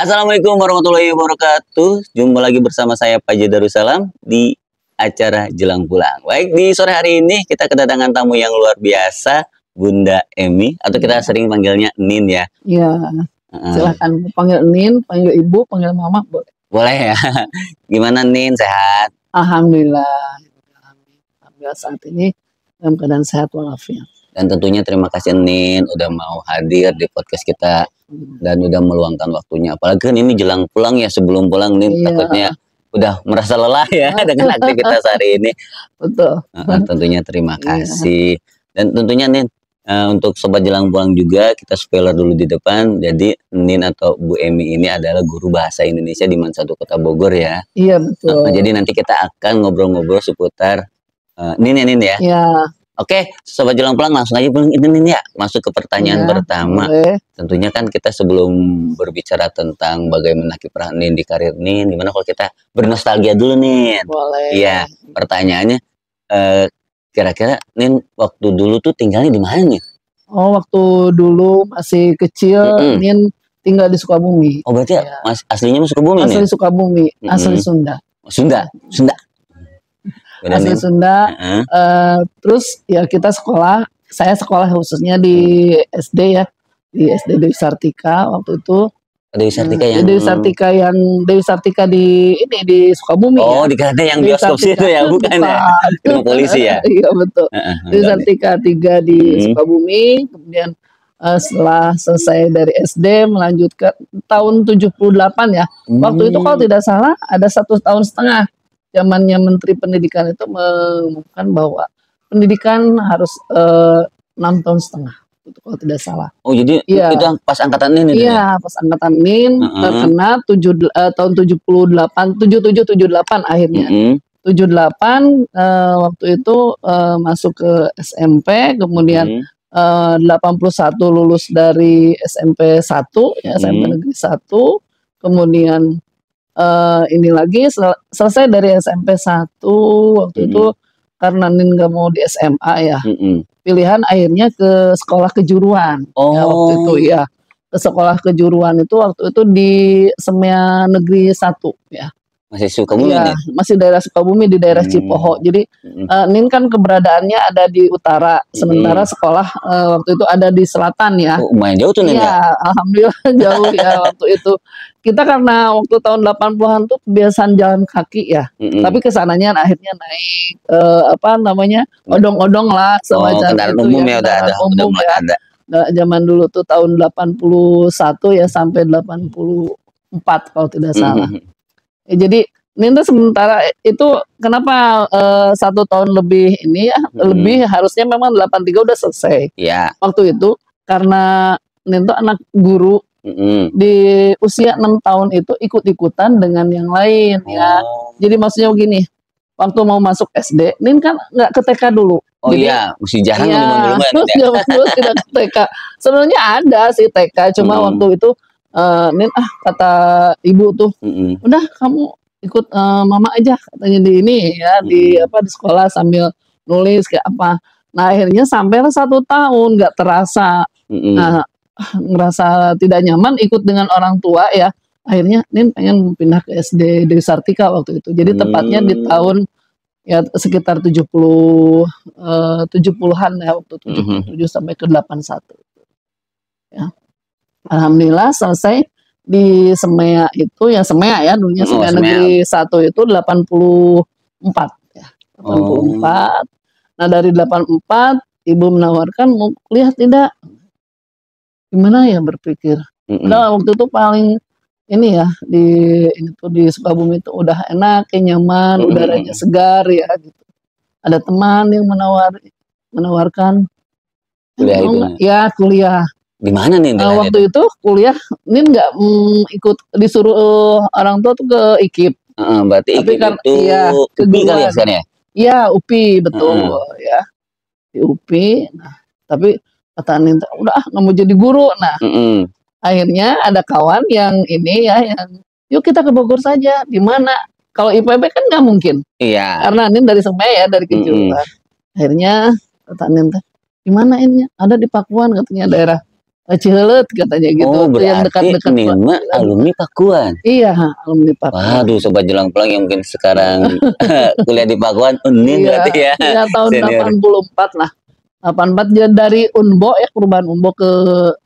Assalamualaikum warahmatullahi wabarakatuh. Jumpa lagi bersama saya Paji Darussalam di acara Jelang Pulang. Baik, di sore hari ini kita kedatangan tamu yang luar biasa, Bunda Emi, atau kita sering panggilnya Nin ya. Iya, silakan panggil Nin, panggil Ibu, panggil Mama boleh. Boleh ya. Gimana Nin, sehat? Alhamdulillah. Alhamdulillah saat ini dalam keadaan sehat walafiat. Dan tentunya terima kasih Nin udah mau hadir di podcast kita dan udah meluangkan waktunya. Apalagi kan ini jelang pulang ya, sebelum pulang Nin takutnya udah merasa lelah ya dengan aktivitas hari ini. Betul. Tentunya terima kasih. Dan tentunya Nin, untuk sobat jelang pulang juga kita spoiler dulu di depan. Jadi Nin atau Bu Emi ini adalah guru bahasa Indonesia di Satu Kota Bogor ya. Iya betul. Jadi nanti kita akan ngobrol-ngobrol seputar Nin ya Nin ya. Iya. Oke, sobat jelang pulang langsung aja ini ya masuk ke pertanyaan pertama. Boleh. Tentunya kan kita sebelum berbicara tentang bagaimana kiprah Nin di karir Nin, gimana kalau kita bernostalgia dulu Nin? Boleh. Iya, pertanyaannya kira-kira Nin waktu dulu tuh tinggalnya di mana nih? Oh, waktu dulu masih kecil Nin tinggal di Sukabumi. Oh, berarti aslinya Sukabumi nih? Asli Sukabumi, asli Sunda. Sunda. Asli Sunda. Terus ya kita sekolah, saya sekolah khususnya di SD ya, di SD Dewi Sartika waktu itu. Dewi Sartika Dewi Sartika di ini di Sukabumi. Oh, ya? Dikata yang bioskop situ ya, bukan ya? Di polisi ya. Iya betul. Dewi Sartika 3 di Sukabumi, kemudian setelah selesai dari SD melanjutkan tahun 78 ya. Waktu itu kalau tidak salah ada 1,5 tahun. Zamannya Menteri Pendidikan itu mengumumkan bahwa pendidikan harus 6,5 tahun itu kalau tidak salah. Oh jadi itu pas angkatan Nin itu ya? Pas angkatan Nin terkena tahun 77 78 akhirnya. 78 waktu itu masuk ke SMP, kemudian 81 lulus dari SMP 1 ya, SMP Negeri 1, kemudian ini lagi selesai dari SMP 1 waktu itu karena Nin gak mau di SMA ya. Pilihan akhirnya ke sekolah kejuruan. Ya, waktu itu ya. Ke sekolah kejuruan itu waktu itu di Semea Negeri 1 ya. Masih Sukabumi ya, masih daerah Sukabumi di daerah Cipoho. Jadi Nin kan keberadaannya ada di utara, sementara sekolah waktu itu ada di selatan ya. Lumayan jauh tuh Nin ya? Alhamdulillah jauh ya waktu itu. Kita karena waktu tahun 80-an tuh kebiasaan jalan kaki ya. Tapi kesananya akhirnya naik odong-odong lah semacam kendaraan itu umum ya. Udah mulai ada. Zaman dulu tuh tahun 81 ya sampai 84 kalau tidak salah. Jadi Nin tuh sementara itu kenapa 1 tahun lebih ini ya, lebih harusnya memang 83 udah selesai. Waktu itu karena Nin tuh anak guru di usia 6 tahun itu ikut-ikutan dengan yang lain ya. Jadi maksudnya begini, waktu mau masuk SD, Nin kan nggak ke TK dulu. Jadi, mesti jarang dulu dulu tidak ke TK. Sebenarnya ada sih TK, cuma waktu itu Nin kata ibu tuh, udah kamu ikut mama aja katanya di ini ya di sekolah sambil nulis kayak apa. Nah akhirnya sampailah 1 tahun nggak terasa, ngerasa tidak nyaman ikut dengan orang tua ya. Akhirnya Nin pengen pindah ke SD Dewi Sartika waktu itu. Jadi tepatnya di tahun ya sekitar 70-an ya waktu 77 sampai ke 81 ya. Alhamdulillah selesai di Semea itu ya Semea ya dulunya Semea Negeri 1 itu 84 ya. 84. Nah dari 84 ibu menawarkan mau kuliah tidak. Gimana ya berpikir. Udah waktu itu paling ini ya di Sukabumi itu udah enak, nyaman, udaranya segar ya gitu. Ada teman yang menawarkan kuliah itu. Ya kuliah. Di mana nih? Waktu itu kuliah Nin nggak ikut disuruh orang tua tuh ke IKIP. Berarti IKIP itu UPI kali ya sekarang ya? Iya UPI betul ya di UPI. Nah tapi kata Nin udah nggak mau jadi guru. Nah akhirnya ada kawan yang ini ya yang yuk kita ke Bogor saja. Di mana? Kalau IPB kan nggak mungkin. Iya. Karena Nin dari Semea ya dari kejuruan. Akhirnya kata Nin di mana ini? Ada di Pakuan katanya daerah Cileut katanya gitu. Oh, Tuh yang berarti dekat-dekat Nin mah alumni Pakuan. Iya, alumni Pakuan. Waduh, sobat Jelang Pulang yang mungkin sekarang kuliah di Pakuan, Nin Iya, berarti ya ya tahun senior 84 lah. 84 dia dari Unbo ya, perubahan Unbo ke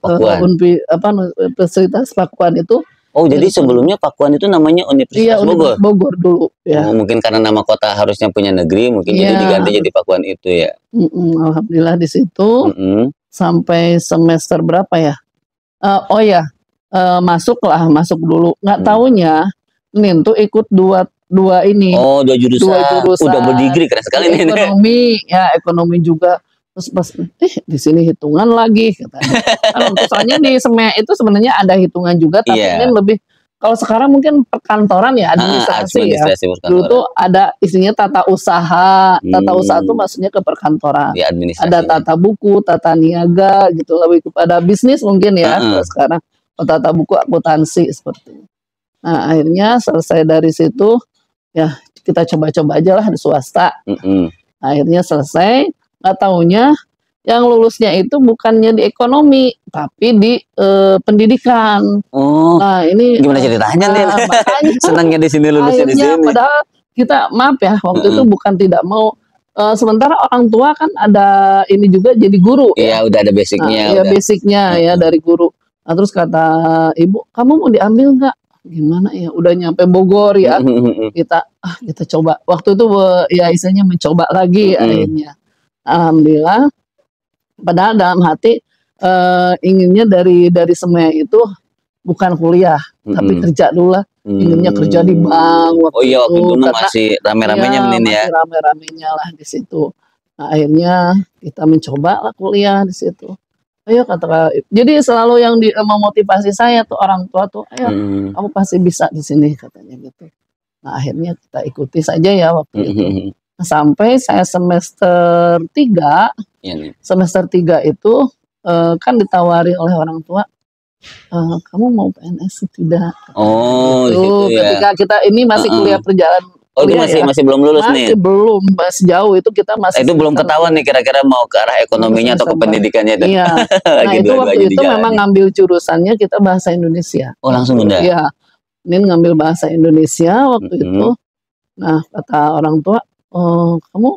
Pakuan. Unpi apa Universitas Pakuan itu. Oh, jadi sebelumnya Pakuan itu namanya Iya, Universitas Bogor. Universitas Bogor dulu ya. Oh, mungkin karena nama kota harusnya punya negeri, mungkin jadi Iya. diganti jadi Pakuan itu ya. Alhamdulillah di situ sampai semester berapa ya? Oh ya, masuk dulu. Nggak taunya Nin tuh ikut dua ini. Oh, dua jurusan. Udah berdigri, keren sekali nih. Ekonomi juga. Terus pas di sini hitungan lagi katanya. Kan soalnya di SEMEA itu sebenarnya ada hitungan juga, tapi Nin lebih kalau sekarang mungkin perkantoran ya, administrasi ya. Dulu tuh ada isinya tata usaha. Tata usaha tuh maksudnya ke perkantoran. Ya, ada tata buku, tata niaga gitu, lebih kepada bisnis mungkin ya. Sekarang tata buku, akuntansi seperti itu. Nah, akhirnya selesai dari situ ya kita coba-coba aja lah di swasta. Akhirnya selesai, nggak taunya yang lulusnya itu bukannya di ekonomi tapi di pendidikan. Oh, nah ini gimana ceritanya nih? Senangnya di sini, lulusnya di sini. Padahal kita maaf ya waktu itu bukan tidak mau. Sementara orang tua kan ada ini juga jadi guru. Iya, udah ada basicnya. Ya basicnya ya dari guru. Nah, terus kata ibu, kamu mau diambil nggak? Gimana ya? Udah nyampe Bogor ya. Kita coba. Waktu itu ya istilahnya mencoba lagi akhirnya. Alhamdulillah. Padahal dalam hati inginnya dari SEMEA itu bukan kuliah, tapi kerja dulu lah. Inginnya kerja di bank waktu itu. Waktu itu masih rame-ramenya ya. Masih rame-ramenya lah di situ. Nah, akhirnya kita mencoba lah kuliah di situ. Ayo kata, jadi selalu yang memotivasi saya tuh orang tua tuh, ayo kamu pasti bisa di sini katanya gitu. Nah, akhirnya kita ikuti saja ya waktu itu. Sampai saya semester 3 itu kan ditawari oleh orang tua, kamu mau PNS tidak? Oh, gitu ya. Ketika kita ini masih kuliah perjalanan. Oh, itu masih belum lulus nih? Belum, masih jauh itu kita masih. Itu belum ketahuan nih kira-kira mau ke arah ekonominya atau ke pendidikannya itu. Iya. Nah, itu waktu itu memang ngambil jurusannya kita bahasa Indonesia. Oh, langsung udah? Iya. Ini ngambil bahasa Indonesia waktu itu. Nah, kata orang tua, kamu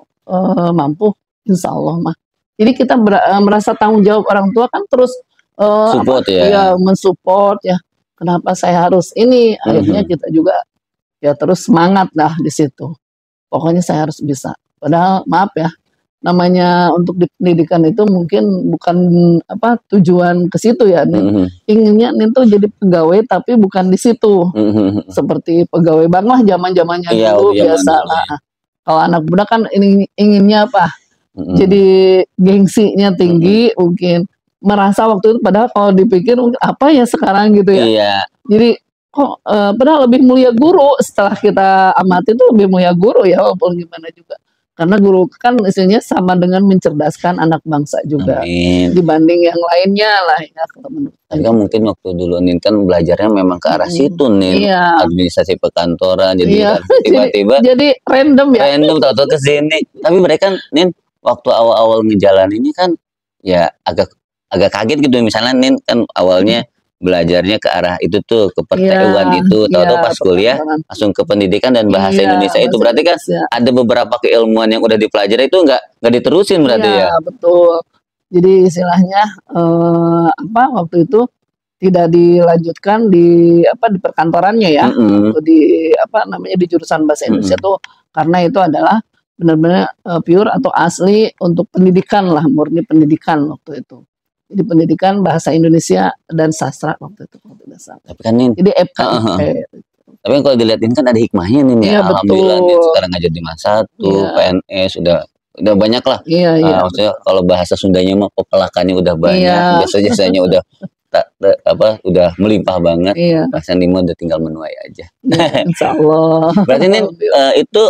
mampu, insya Allah mah. Jadi kita merasa tanggung jawab orang tua kan terus support ya. Iya, mensupport ya. Kenapa saya harus ini? Akhirnya kita juga ya terus semangat dah di situ. Pokoknya saya harus bisa. Padahal maaf ya, namanya untuk di pendidikan itu mungkin bukan tujuan ke situ ya. Inginnya tuh jadi pegawai tapi bukan di situ. Seperti pegawai bank lah zaman-zamannya dulu biasa lah. Kalau anak muda kan inginnya apa? Jadi gengsinya tinggi, mungkin merasa waktu itu padahal kalau dipikir apa ya sekarang gitu ya. Iya. Jadi kok padahal lebih mulia guru, setelah kita amati itu lebih mulia guru ya, walaupun gimana juga. Karena guru kan istilahnya sama dengan mencerdaskan anak bangsa juga. Dibanding yang lainnya lah ya. Tapi kan mungkin waktu dulu Nin kan belajarnya memang ke arah situ nih. Administrasi perkantoran, jadi tiba-tiba jadi random ya. Random tahu-tahu ke sini. Tapi mereka Nin waktu awal-awal ngejalaninnya kan ya agak kaget gitu. Misalnya Nin kan awalnya belajarnya ke arah itu tuh, ke pertemuan itu, tahu-tahu pas kuliah langsung ke pendidikan dan bahasa Indonesia itu. Berarti kan ada beberapa keilmuan yang udah dipelajari itu nggak diterusin berarti ya. Betul. Jadi istilahnya waktu itu tidak dilanjutkan di perkantorannya ya. Di jurusan bahasa Indonesia tuh karena itu adalah benar-benar pure atau asli untuk pendidikan lah, murni pendidikan waktu itu. Di pendidikan bahasa Indonesia dan sastra waktu itu. Tapi kan Nin, jadi FK. Tapi kalau dilihatin kan ada hikmahnya nih ya. Alhamdulillah nih sekarang ngajar di Mas 1, PNS udah banyak lah. Maksudnya kalau bahasa Sundanya mah pepelakannya udah banyak, jasa-jasanya udah udah melimpah banget. Bahasa Nimo udah tinggal menuai aja. Insya Allah. Berarti Nin itu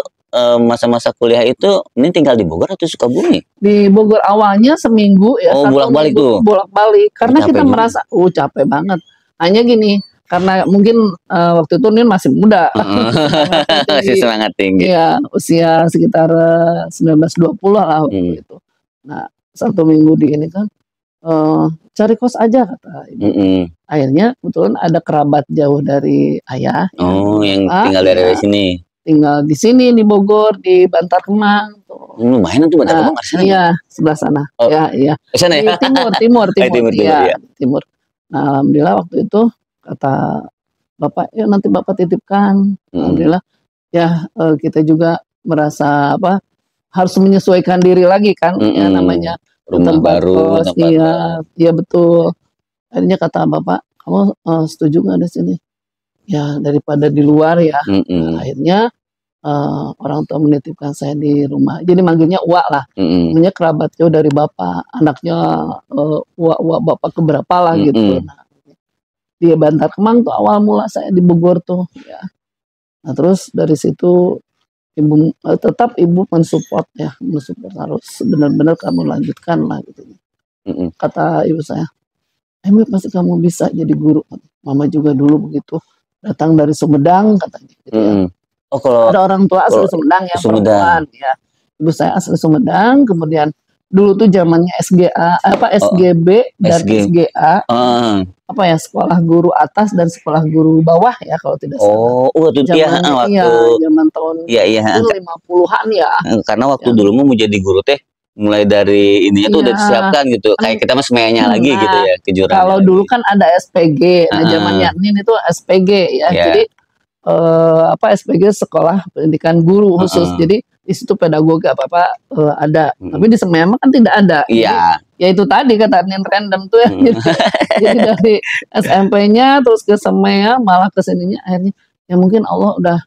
masa-masa kuliah itu ini tinggal di Bogor atau Sukabumi? Di Bogor awalnya seminggu ya. Bolak-balik tuh. Bolak-balik karena kita merasa capek banget. Hanya gini, karena mungkin waktu itu Nin masih muda. Masih semangat tinggi. Iya, usia sekitar 19-20 lah waktu itu. Nah, 1 minggu di ini kan cari kos aja kata ibu. Akhirnya kebetulan ada kerabat jauh dari ayah. Yang tinggal dari sini. Tinggal di sini di Bogor, di Bantar Kemang. Lumayan tuh Bantar Kemang sana. Iya, sebelah sana. Iya. Sana ya? Timur. Nah, alhamdulillah waktu itu kata bapak, ya nanti bapak titipkan. Alhamdulillah. Ya kita juga merasa harus menyesuaikan diri lagi kan, ya namanya rumah baru, iya betul. Akhirnya kata bapak, kamu setuju nggak di sini? Ya daripada di luar ya. Nah, akhirnya orang tua menitipkan saya di rumah. Jadi manggilnya uak lah. Namanya kerabat jauh dari bapak, anaknya uak bapak keberapa lah gitu. Nah, di Bantar Kemang tuh awal mula saya di Bogor tuh. Ya. Nah terus dari situ ibu tetap mensupport harus benar-benar kamu lanjutkan lah gitu. Kata ibu saya, pasti kamu bisa jadi guru. Mama juga dulu begitu, datang dari Sumedang katanya gitu ya. Kalau ada orang tua asli Sumedang ya, perempuan ya. Ibu saya asli Sumedang, kemudian dulu tuh zamannya SGB dan SGA. Sekolah guru atas dan sekolah guru bawah ya kalau tidak salah. Waktu zaman tahun 50-an ya. Karena waktu dulu mau jadi guru teh mulai dari ininya tuh udah disiapkan gitu. Kayak kita mah semuanya lagi gitu ya, kejuaraan. Kalau dulu kan ada SPG. Nah, zamannya ini tuh SPG ya. Jadi SPG sekolah pendidikan guru khusus. Jadi di situ pedagogi ada. Tapi di Semayang kan tidak ada. Iya. Ya itu tadi kata Nin random tuh ya. Jadi dari SMP-nya terus ke Semayang malah ke sininya akhirnya ya mungkin Allah udah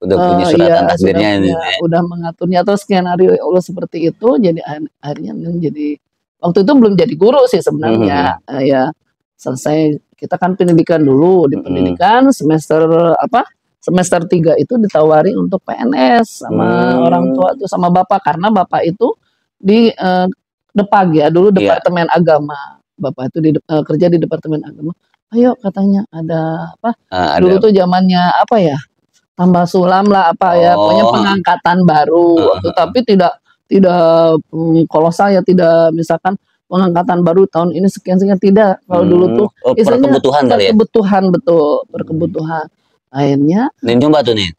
punya suratan takdirnya udah mengaturnya atau skenario Allah seperti itu. Jadi akhirnya jadi waktu itu belum jadi guru sih sebenarnya. Ya selesai kita kan pendidikan dulu di pendidikan semester 3 itu ditawari untuk PNS sama orang tua tuh sama bapak karena bapak itu di Depag ya dulu Departemen Agama. Bapak itu kerja di Departemen Agama. Ayo katanya ada dulu tuh zamannya tambah sulam lah pokoknya pengangkatan baru. Tapi tidak kolosal ya, tidak misalkan pengangkatan baru tahun ini sekian tidak. Kalau dulu tuh kebutuhan kali ya. Berkebutuhan. Akhirnya Nin nyoba tuh Nin.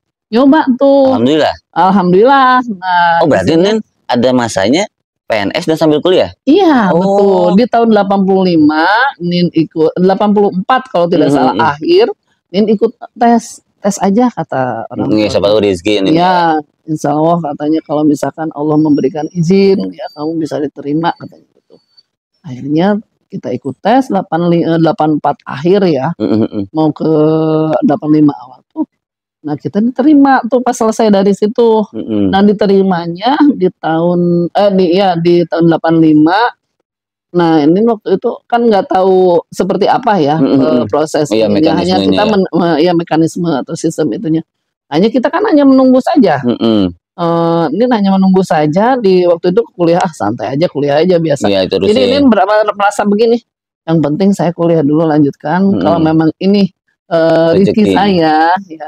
Alhamdulillah. Nah, berarti Nin ada masanya PNS dan sambil kuliah? Iya, betul. Di tahun 85 Nin ikut 84 kalau tidak salah akhir Nin ikut tes aja kata orang tua. Siapa tahu rezeki ini. Iya, insya Allah katanya kalau misalkan Allah memberikan izin ya kamu bisa diterima katanya gitu. Akhirnya kita ikut tes 84 akhir ya. Mau ke 85 awal tuh. Nah, kita diterima tuh pas selesai dari situ. Nah, diterimanya di tahun di tahun 85. Nah, ini waktu itu kan nggak tahu seperti apa ya prosesnya. Hanya kita mekanisme atau sistem itunya. Hanya kita kan hanya menunggu saja. Ini hanya menunggu saja di waktu itu kuliah santai aja, kuliah aja biasa. Jadi ini merasa begini. Yang penting saya kuliah dulu lanjutkan. Kalau memang ini rezeki saya ya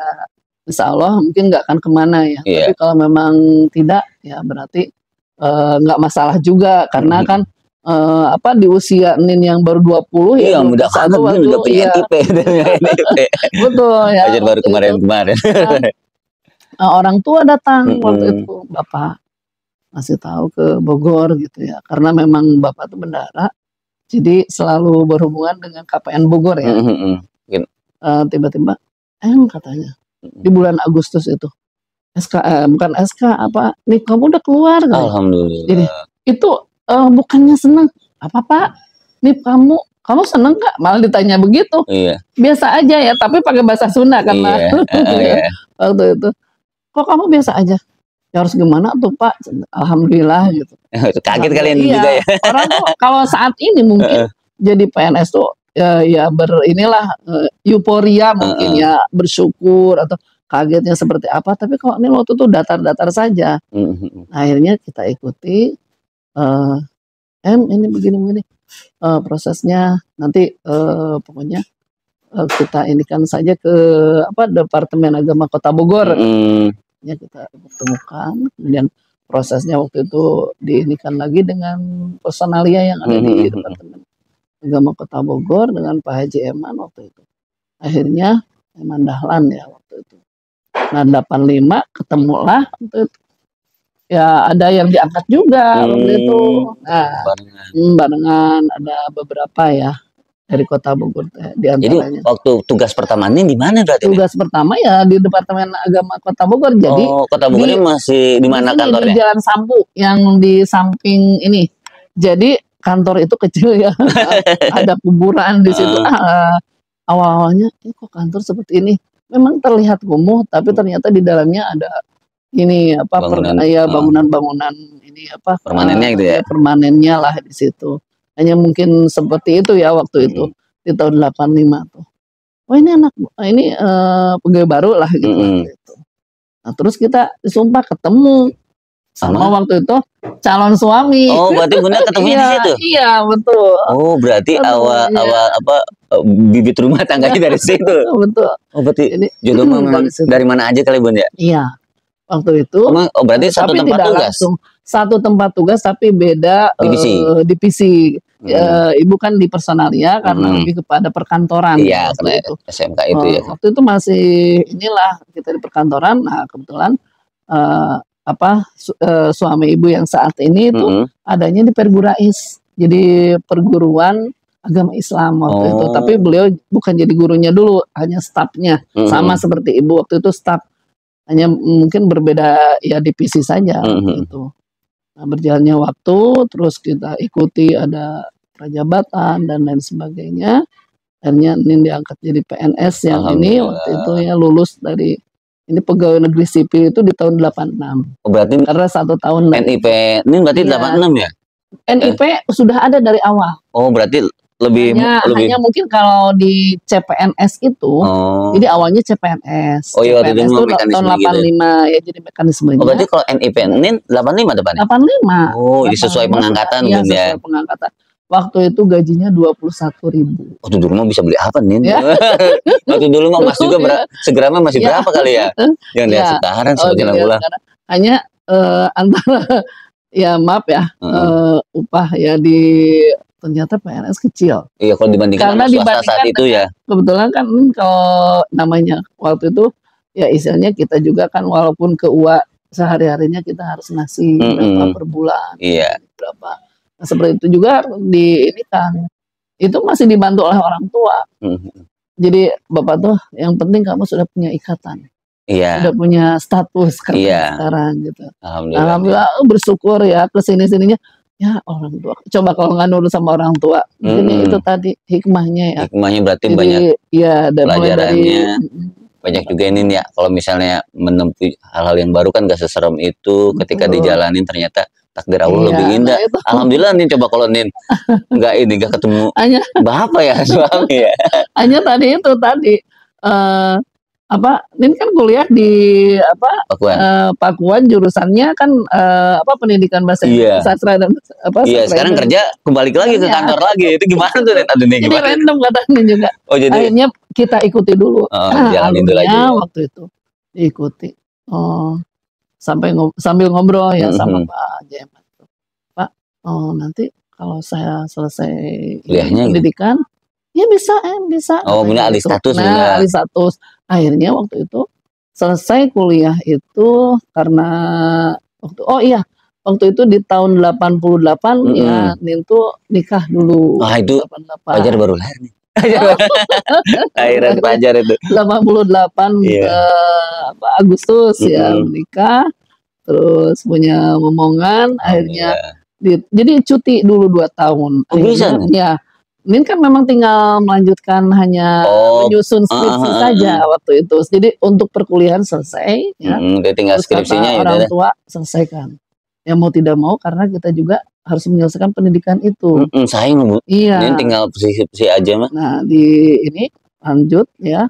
insya Allah mungkin nggak akan kemana ya. Tapi kalau memang tidak ya berarti nggak masalah juga karena kan di usia Nin yang baru 20 ya mudah banget udah punya IP. Betul ya. Ajar baru kemarin. Orang tua datang waktu itu bapak masih tahu ke Bogor gitu ya karena memang bapak itu bendara jadi selalu berhubungan dengan KPN Bogor ya. Tiba-tiba katanya di bulan Agustus itu bukan SK nih kamu udah keluar kan? Alhamdulillah. Jadi itu bukannya seneng Pak nih kamu seneng gak? Malah ditanya begitu. Biasa aja ya tapi pakai bahasa Sunda karena waktu itu kok kamu biasa aja ya harus gimana tuh Pak? Alhamdulillah gitu. Kaget kalian juga ya. Orang tuh kalau saat ini mungkin jadi PNS tuh ya euforia mungkin ya bersyukur atau kagetnya seperti apa. Tapi kalau ini waktu tuh datar-datar saja. Akhirnya kita ikuti ini begini prosesnya nanti pokoknya kita indikan saja ke Departemen Agama Kota Bogor. Ya kita temukan kemudian prosesnya waktu itu diinikan lagi dengan personalia yang ada di departemen. Agama Kota Bogor dengan Pak Haji Eman waktu itu. Akhirnya Eman Dahlan ya waktu itu. Nah 85 ketemulah waktu itu. Ya ada yang diangkat juga waktu itu. Nah, barengan ada beberapa ya dari Kota Bogor di antaranya. Jadi waktu tugas pertamanya di mana berarti? Tugas pertama ya di Departemen Agama Kota Bogor. Jadi Kota Bogor masih di mana kantornya? Di Jalan Sampu yang di samping ini. Jadi kantor itu kecil ya. Ada kuburan di situ. Awalnya kok kantor seperti ini. Memang terlihat kumuh, tapi ternyata di dalamnya ada ini apa bangunan-bangunan ini apa permanennya gitu ya. Permanennya lah di situ. Hanya mungkin seperti itu ya waktu itu di tahun 85 tuh. Oh ini pegawai baru lah gitu. Gitu. Nah terus kita disumpah ketemu sama waktu itu calon suami. Oh berarti Bunda ketemunya di situ? Iya betul. Oh berarti awal bibit rumah tangganya dari situ. Betul. Oh berarti jodoh memang dari mana aja kali Bunda? Iya. Waktu itu. Oh berarti satu tempat tugas? Satu tempat tugas tapi beda divisi. Ibu kan di personalia karena lebih kepada perkantoran. Iya, karena itu SMK itu ya. Waktu itu masih inilah kita di perkantoran. Nah kebetulan suami ibu yang saat ini itu adanya di Pergurais. Jadi perguruan agama Islam waktu itu. Tapi beliau bukan jadi gurunya dulu, hanya stafnya. Sama seperti ibu waktu itu staf. Hanya mungkin berbeda ya divisi saja gitu. Nah, berjalannya waktu terus kita ikuti ada prajabatan dan lain sebagainya. Akhirnya Nin diangkat jadi PNS yang ini waktu itu ya lulus dari ini pegawai negeri sipil itu di tahun 86. Oh, berarti karena 1 tahun NIP ini berarti 86 ya? NIP sudah ada dari awal. Oh berarti hanya mungkin kalau di CPNS itu jadi awalnya CPNS. Oh iya CPNS itu tahun 85 gitu. Ya jadi mekanismenya. Oh berarti kalau NIP ini 85 depannya? 85. Oh jadi sesuai pengangkatan ya, sesuai pengangkatan. Waktu itu gajinya 21.000. Waktu dulu mah bisa beli apa nih? Ya. Waktu dulu mah emas juga segramnya masih berapa kali ya? Yang lihat sekarang semakin bulan. Hanya antara ya maaf ya upah ya ternyata PNS kecil. Iya kalau dibandingkan sama swasta saat itu ya. Kebetulan kan kalau namanya waktu itu ya istilahnya kita juga kan walaupun ke UA sehari-harinya kita harus ngasih berapa per bulan. Iya. Berapa. Nah, seperti itu juga ini kan itu masih dibantu oleh orang tua. Jadi Bapak tuh yang penting kamu sudah punya ikatan. Iya. Sudah punya status sekarang gitu. Alhamdulillah bersyukur ya kesini-sininya. Ya orang tua. Coba kalau nggak nurut sama orang tua, mungkin itu tadi hikmahnya ya. Hikmahnya berarti jadi, banyak pelajarannya. Banyak juga ini ya. Kalau misalnya menempuh hal-hal yang baru kan gak seserem itu. Ketika dijalanin ternyata takdir Allah lebih indah. Alhamdulillah nih coba kalau Nin nggak ketemu bapak ya suami ya. Hanya tadi Nin kan kuliah di Pakuan jurusannya kan pendidikan bahasa sastra dan sekarang kerja kembali lagi ke kantor lagi itu gimana tuh Nin? Ini random katanya juga. Akhirnya kita ikuti dulu. Jalanin dulu aja. Waktu itu diikuti. Sambil ngobrol ya sama Pak Jemat. Pak, nanti kalau saya selesai pendidikan ya bisa. Punya alih status. Alih status. Akhirnya waktu itu selesai kuliah itu karena waktu itu di tahun 88 ya Nin tuh nikah dulu. Itu 88. Fajar baru lahir nih. Akhiran Fajar itu. 88 Agustus ya nikah. Terus punya momongan akhirnya jadi cuti dulu 2 tahun. Bisa ya. Nin kan memang tinggal melanjutkan hanya menyusun skripsi saja waktu itu. Jadi untuk perkuliahan selesai ya. Tinggal skripsinya orang tua selesaikan. Ya mau tidak mau karena kita juga harus menyelesaikan pendidikan itu. Sayang Bu. Iya. Nin tinggal skripsi aja mah. Nah di ini lanjut ya.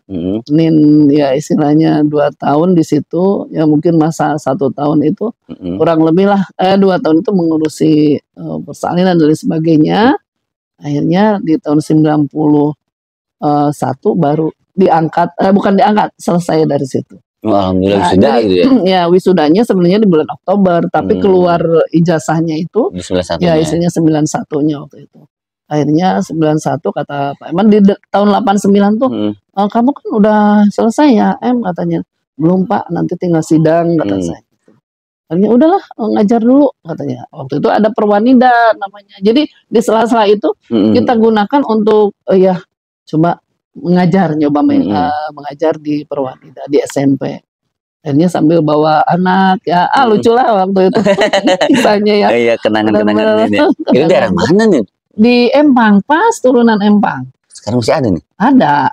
Nin ya istilahnya 2 tahun di situ ya mungkin masa 1 tahun itu kurang lebih lah 2 tahun itu mengurusi persalinan dan sebagainya. Akhirnya di tahun 91 baru diangkat, bukan diangkat, selesai dari situ. Alhamdulillah wisuda gitu ya? Ya wisudanya sebenarnya di bulan Oktober, tapi keluar ijazahnya itu di 91-nya. Ya isinya 91-nya waktu itu. Akhirnya 91 kata Pak Eman di tahun 89 tuh, Mm. kamu kan udah selesai ya katanya. Belum Pak, nanti tinggal sidang kata saya. Akhirnya udahlah ngajar dulu katanya. Waktu itu ada Perwanida namanya. Jadi di sela-sela itu kita gunakan untuk ya coba mengajar, nyoba mengajar di Perwanida di SMP. Akhirnya sambil bawa anak ya, lucu lah waktu itu kisahnya ya. Iya, kenangan-kenangan ini. Itu daerah mana nih? Di Empang, pas turunan Empang. Sekarang masih ada nih?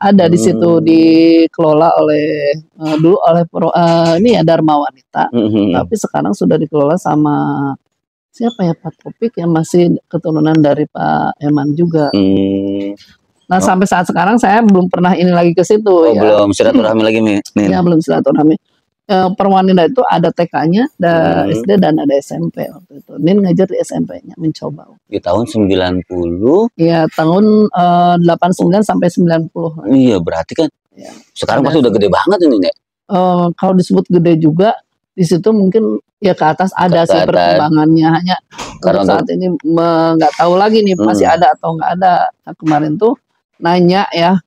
Ada di situ, dikelola oleh dulu oleh ini ya Dharma Wanita, tapi sekarang sudah dikelola sama siapa ya, Pak Topik yang masih keturunan dari Pak Eman juga. Nah sampai saat sekarang saya belum pernah ini lagi ke situ. Ya. Belum silaturahmi lagi nih. Ya belum silaturahmi. Perwanida itu ada TK-nya, ada SD dan ada SMP waktu itu. Nin ngajar di SMP-nya, mencoba. Di tahun 90? Iya, tahun 89 sampai 90. Iya, berarti kan ya, sekarang pasti udah gede banget ini, Nek. Kalau disebut gede juga, di situ mungkin ya ke atas ada sih perkembangannya. Hanya karena saat ini nggak tahu lagi nih masih ada atau nggak ada. Nah, kemarin tuh nanya ya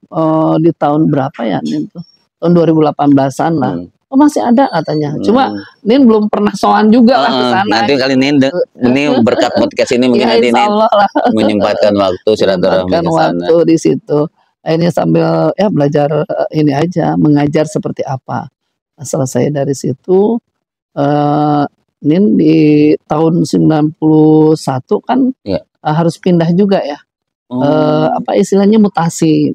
di tahun berapa ya Nin tuh? Tahun 2018-an lah. Oh masih ada katanya. Cuma Nin belum pernah soan juga lah ke sana. Nanti kali Nin ini berkat podcast ini mungkin ya, nanti Nin lah. menyempatkan waktu silaturahmi ke sana. Waktu di situ. Akhirnya sambil ya belajar ini aja, mengajar seperti apa. Nah, selesai dari situ Nin di tahun 91 kan harus pindah juga ya. Apa istilahnya mutasi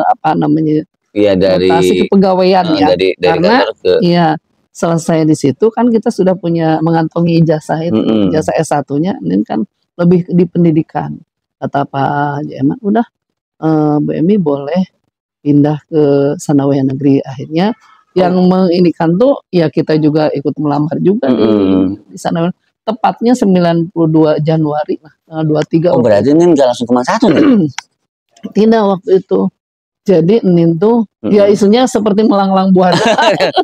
apa namanya? Iya dari mutasi kepegawaian ya. Dari karena iya selesai di situ kan kita sudah punya mengantongi ijazah itu, ijazah S1-nya, ini kan lebih di pendidikan. Kata Pak Eman, udah Bu Emi boleh pindah ke Sanawiyah Negeri. Akhirnya yang menginikan tuh ya kita juga ikut melamar juga di sana. Tepatnya 92 Januari lah, 23. Oh berarti Nin gak langsung ke satu nih? Tidak waktu itu. Jadi Nin tuh ya isunya seperti melanglang buana.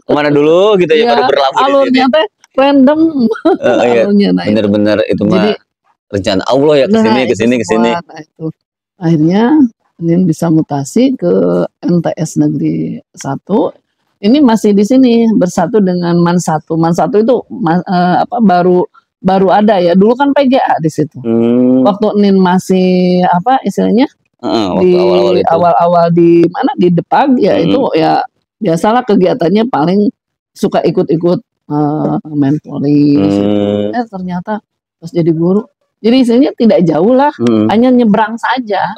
Kemana dulu gitu ya, pada berlabuh alurnya teh random. Alurnya, bener-bener itu mah rencana Allah ya, kesini. Nah, itu. Akhirnya Nin bisa mutasi ke MTS Negeri 1. Ini masih di sini bersatu dengan MAN 1. MAN 1 itu baru ada ya. Dulu kan PGA di situ. Waktu Nin masih apa istilahnya? Di awal-awal di mana di Depag ya itu ya biasalah kegiatannya paling suka ikut-ikut main poli. Ternyata pas jadi guru jadi istilahnya tidak jauh lah, hanya nyebrang saja.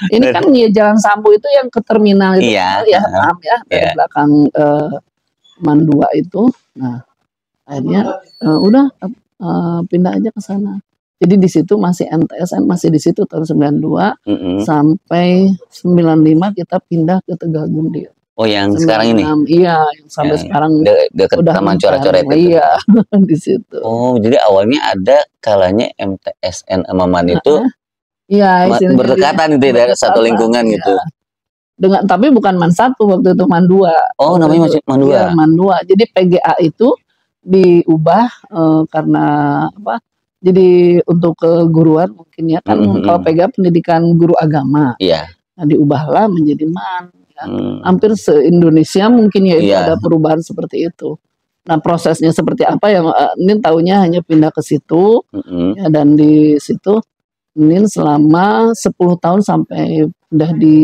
Ini kan ya Jalan Sambu itu yang ke terminal itu dari belakang MAN 2 itu. Nah akhirnya udah pindah aja ke sana. Jadi di situ masih MTSN masih di situ tahun 92 sampai 95 kita pindah ke Tegal Gundir. Oh yang sekarang ini? Iya, yang sampai sekarang dekat Taman Coret-Coret itu. Iya, di situ. Oh, jadi awalnya ada kalanya MTSN sama MAN itu berdekatan gitu ya, satu lingkungan gitu. Dengan tapi bukan MAN 1 waktu itu MAN 2. Oh, namanya masih MAN 2. Iya, MAN 2. Jadi PGA itu diubah karena apa? Jadi untuk keguruan mungkin ya kan kalau PGA pendidikan guru agama. Iya. Nah, diubahlah menjadi MAN. Ya. Hampir se-Indonesia mungkin ya itu ada perubahan seperti itu. Nah prosesnya seperti apa yang Nin tahunya hanya pindah ke situ ya, dan di situ Nin selama 10 tahun sampai udah di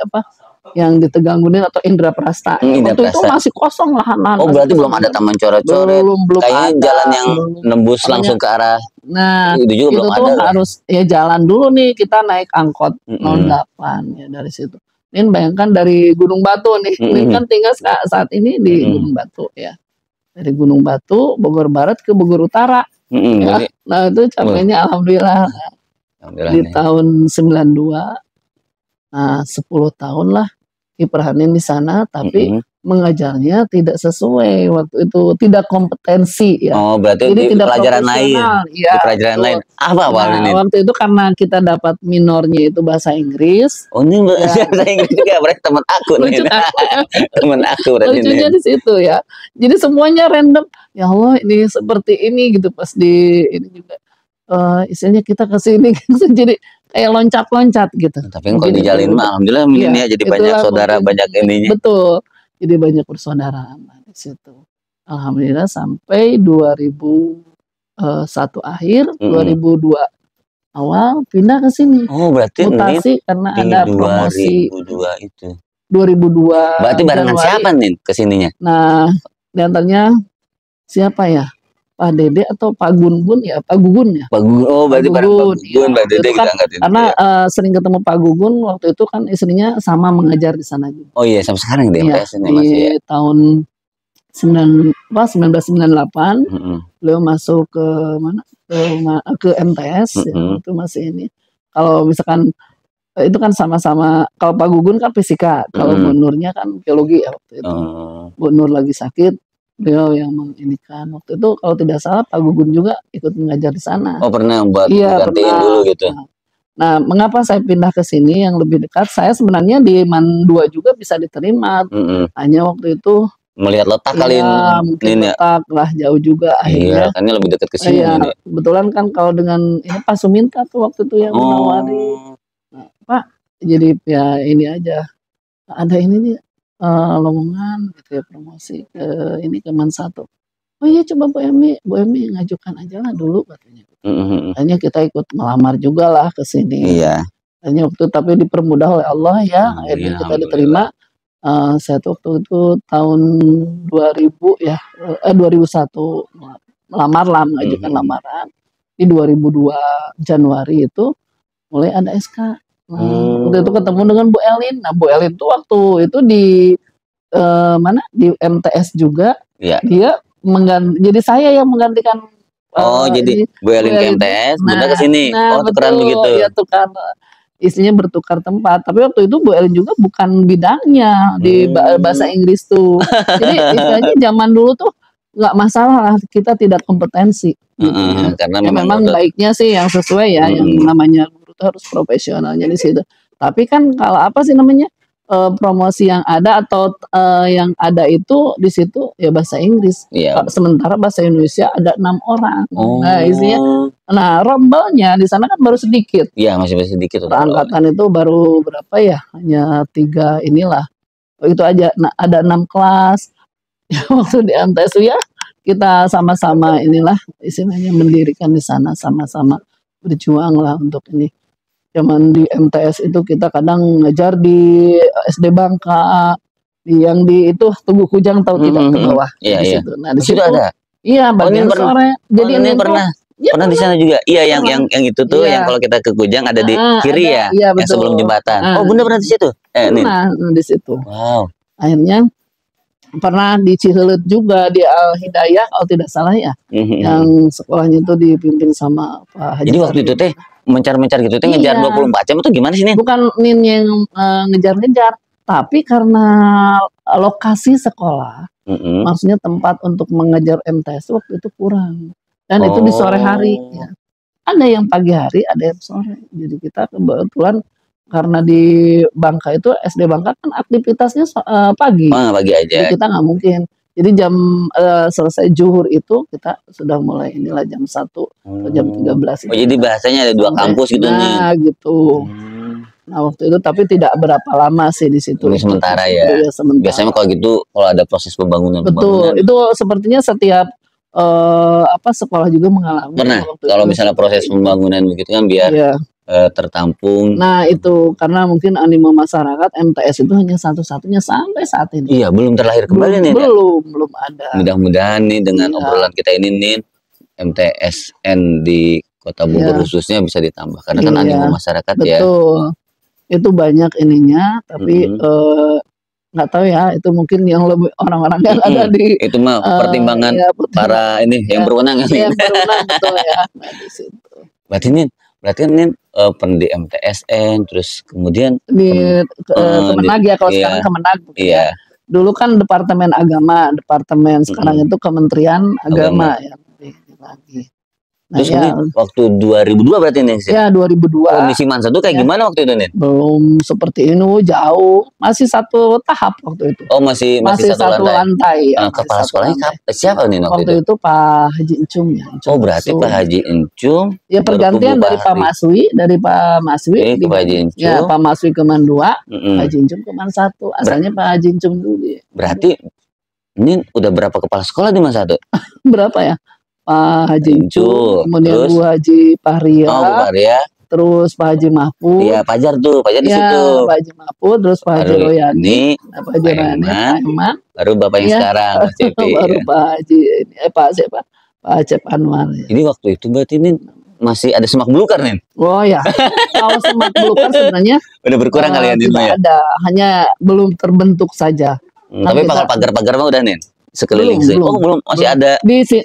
apa yang di Tegal Gundir atau Indra Prasta. Waktu itu masih kosong lahan-lahan. Oh berarti belum ada Taman Coret-Coret. Belum kayaknya ada. Jalan yang nembus langsung ke arah. Nah itu juga belum ada. Harus ya jalan dulu nih, kita naik angkot 08 ya dari situ. Nin bayangkan dari Gunung Batu nih. Nin kan tinggal saat ini di Gunung Batu ya. Dari Gunung Batu, Bogor Barat ke Bogor Utara. Ya. Nah itu capeknya alhamdulillah. Di tahun 92. Nah 10 tahun lah kiprahanin di sana, tapi mengajarnya tidak sesuai waktu itu, tidak kompetensi ya. Oh berarti jadi di tidak pelajaran lain. Ya, di pelajaran lain. Apa ini? Waktu itu karena kita dapat minornya itu bahasa Inggris. Oh ini bahasa Inggris juga, berarti teman aku nih. Teman aku berarti. Lucunya di situ ya. Jadi semuanya random. Ya Allah ini seperti ini gitu pas di ini juga. istilahnya kita ke sini jadi kayak loncat-loncat gitu. Tapi kalau dijalin mah alhamdulillah Min ya, jadi banyak saudara, banyak ininya. Betul. Jadi banyak persaudaraan di situ. Alhamdulillah sampai 2001 akhir, 2002 awal pindah ke sini. Oh, berarti mutasi karena ada promosi 2002 itu. 2002. Berarti barengan siapa nih kesininya? Nah, diantaranya siapa ya? Pak Dede atau Pak Gun ya? Pak Gugun ya? Pak Gugun. Oh, berarti bareng Pak Gugun, Pak Dede kan, kita angkatin. Karena sering ketemu Pak Gugun waktu itu kan istrinya sama mengajar di sana juga. Oh iya, sampai sekarang di MTS ini masih ya. Tahun 1998 beliau masuk ke mana? Ke MTS itu masih ini. Kalau misalkan itu kan sama-sama, kalau Pak Gugun kan fisika, kalau Bu Nurnya kan biologi ya waktu itu. Bu Nur lagi sakit, beliau yang menginikan waktu itu, kalau tidak salah Pak Gugun juga ikut mengajar di sana. Oh, pernah buat gantiin dulu gitu. Nah, mengapa saya pindah ke sini yang lebih dekat? Saya sebenarnya di MAN 2 juga bisa diterima. Hanya waktu itu melihat letak kali mungkin letak lah jauh juga akhirnya. Iya, kan lebih dekat ke sini. Iya, kebetulan kan kalau dengan ini Pak Suminta tuh waktu itu yang menawari. Nah, Pak, jadi ya ini aja. Ada ini nih lowongan gitu ya, promosi ke ini ke MAN 1. Oh iya, coba Bu Emi ngajukan aja lah dulu katanya. Hanya kita ikut melamar juga lah ke sini. Iya. Hanya waktu tapi dipermudah oleh Allah ya, akhirnya kita diterima. Saya tuh waktu itu tahun 2000 ya, 2001 melamar lah, mengajukan lamaran. Di 2002 Januari itu mulai ada SK. Waktu itu ketemu dengan Bu Elin. Nah, Bu Elin tuh waktu itu di mana di MTS juga. Iya. Dia jadi saya yang menggantikan. Jadi Bu Elin ke MTS, Bunda ke sini. Tukeran begitu. Ya, tukar. Isinya bertukar tempat. Tapi waktu itu Bu Elin juga bukan bidangnya di bahasa Inggris tuh. Jadi istilahnya zaman dulu tuh nggak masalah, kita tidak kompetensi. Karena memang baiknya sih yang sesuai ya, yang namanya guru tuh harus profesionalnya di situ. Tapi kan kalau apa sih namanya promosi yang ada atau yang ada itu di situ ya bahasa Inggris. Sementara bahasa Indonesia ada 6 orang. Nah, isinya, nah rombelnya di sana kan baru sedikit. Iya, masih sedikit. Angkatan itu baru berapa ya? Hanya 3 inilah. Itu aja. Nah, ada 6 kelas. Waktu di MTS ya kita sama-sama inilah istilahnya mendirikan di sana, sama-sama berjuang lah untuk ini. Zaman di MTS itu kita kadang ngajar di SD Bangka, yang di itu Tugu Kujang tahu tidak, ke bawah. Iya, di iya. situ. Nah, di situ ada. Iya, bagian sore. Jadi ini pernah. Ya, pernah di sana juga. Iya, yang itu tuh yang kalau kita ke Kujang ada di kiri ya, yang sebelum jembatan. Oh, Bunda pernah di situ? Pernah di situ. Wow. Akhirnya pernah di Cihelet juga, di Al Hidayah kalau tidak salah ya, yang sekolahnya itu dipimpin sama Pak Haji. Jadi waktu itu teh mencar-mencar gitu teh ngejar 24 jam itu gimana sih Nin? Bukan Nin yang ngejar-ngejar, tapi karena lokasi sekolah, maksudnya tempat untuk mengejar MTS waktu itu kurang, dan itu di sore hari ya. Ada yang pagi hari, ada yang sore. Jadi kita kebetulan karena di Bangka itu SD Bangka kan aktivitasnya pagi. Pagi aja. Jadi kita nggak mungkin. Jadi jam selesai zuhur itu kita sudah mulai inilah jam 1 atau jam 13. Jadi bahasanya ada 2 kampus gitu nih. Nah, gitu. Nah, waktu itu tapi tidak berapa lama sih di situ. Ini sementara ya. Sementara. Biasanya kalau gitu kalau ada proses pembangunan. Betul. Itu sepertinya setiap sekolah juga mengalami. Pernah. Kalau misalnya proses pembangunan begitu kan biar tertampung. Nah, itu karena mungkin animo masyarakat MTS itu hanya satu-satunya sampai saat ini. Iya, belum terlahir kembali nih. Belum ada. Mudah-mudahan nih dengan obrolan kita ini nih MTSN di Kota Bogor khususnya bisa ditambah karena kan animo masyarakat ya. Betul. Itu banyak ininya, tapi nggak tahu ya, itu mungkin yang lebih orang-orang yang ada di itu mah pertimbangan para ini yang berwenang yang berwenang betul ya. Nah, di situ. Berarti ini pernah di MTSN, terus kemudian di Kemenag ya, kalau sekarang Kemenag. Iya. Dulu kan Departemen Agama, sekarang itu Kementerian Agama ya lagi. Nah, Terus ya, ini waktu 2002 berarti nih. ya 2002. Kondisi Mansa tuh kayak Ya. gimana waktu itu nih? Belum seperti ini, jauh. Masih satu tahap waktu itu. Oh masih satu lantai. Ya, kepala sekolahnya siapa nih waktu itu? Pak Haji Encum ya. Oh berarti Pak Haji Encum. Ya pergantian dari Pak Maswi, ke Pak Haji Encum. Ya Pak Maswi ke Man 2, Pak Haji Encum ke Man 1. Asalnya Pak Haji Encum dulu. Berarti ini udah berapa kepala sekolah di Man 1? Berapa ya? Pak Haji Encum, kemudian Bu Haji Pahria. Oh, Bu Pahria. Terus Pak Haji Mahfud. Iya, Pajar di situ. Pak Haji Mahfud, terus Pak Haji Royani, Pak Haji Royani, Pak Eman. Baru Bapak yang sekarang, Pak Cepi. Baru Pak Haji Pak siapa? Pak Acep Anwar. Ya. Jadi waktu itu berarti ini masih ada semak belukar nih? Oh ya, kalau semak belukar sebenarnya udah berkurang kalian itu ya? Ada, hanya belum terbentuk saja. Tapi pagar-pagar mah udah nih? Sekeliling belum, oh belum masih ada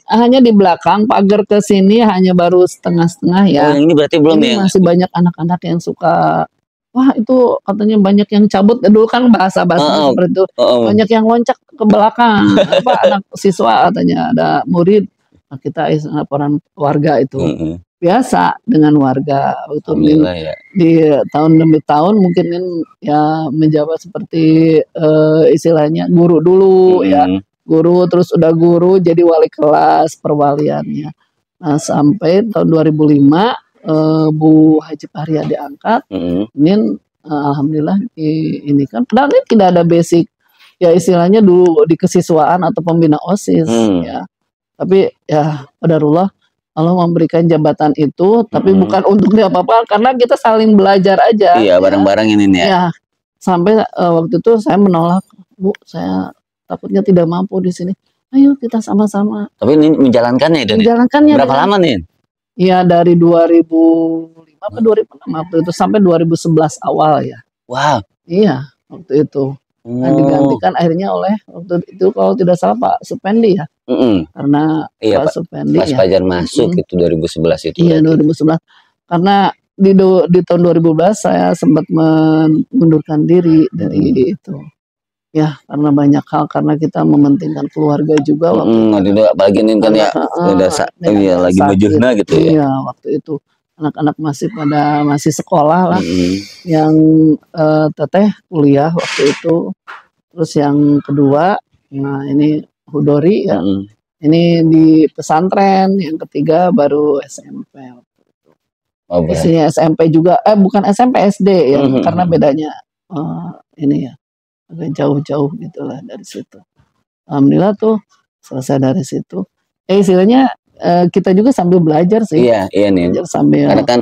hanya di belakang pagar ke sini hanya baru setengah-setengah ya. Oh, ini berarti belum ini ya? Masih banyak anak-anak yang suka wah itu katanya banyak yang cabut dulu kan bahasa-bahasa seperti itu banyak yang loncat ke belakang apa anak siswa katanya ada murid nah, kita laporan warga itu biasa dengan warga itu ya. Di tahun demi tahun mungkin ya menjabat seperti istilahnya guru dulu ya. Guru terus udah guru jadi wali kelas perwaliannya. Nah sampai tahun 2005 Bu Haji Pahria diangkat. Ini alhamdulillah ini kan padahal ini tidak ada basic ya istilahnya dulu di kesiswaan atau pembina OSIS ya. Tapi ya qadarullah Allah memberikan jabatan itu tapi bukan untuk dia apa-apa karena kita saling belajar aja. Iya bareng-bareng ini ya. Ya sampai waktu itu saya menolak Bu saya takutnya tidak mampu di sini. Ayo kita sama-sama. Tapi ini menjalankannya itu. Menjalankannya. Berapa lama nih? Iya dari 2005 ke 2006 waktu itu sampai 2011 awal ya. Wow. Iya waktu itu. Nah, digantikan akhirnya oleh waktu itu kalau tidak salah Pak Supendi ya. Karena iya, Pak Supendi Mas Pajar masuk itu 2011 itu. Iya 2011. Karena di tahun 2012 saya sempat mengundurkan diri dari itu. Ya karena banyak hal karena kita mementingkan keluarga juga waktu itu apalagi ini kan ya udah lagi mujurna gitu ya. Iya waktu itu anak-anak masih sekolah lah yang teteh kuliah waktu itu terus yang kedua nah ini Hudori ya ini di pesantren yang ketiga baru SMP isinya SMP juga bukan SMP SD ya karena bedanya ini ya agak jauh-jauh gitulah dari situ. Alhamdulillah tuh selesai dari situ. Istilahnya kita juga sambil belajar sih. Iya nih. Sambil. Karena kan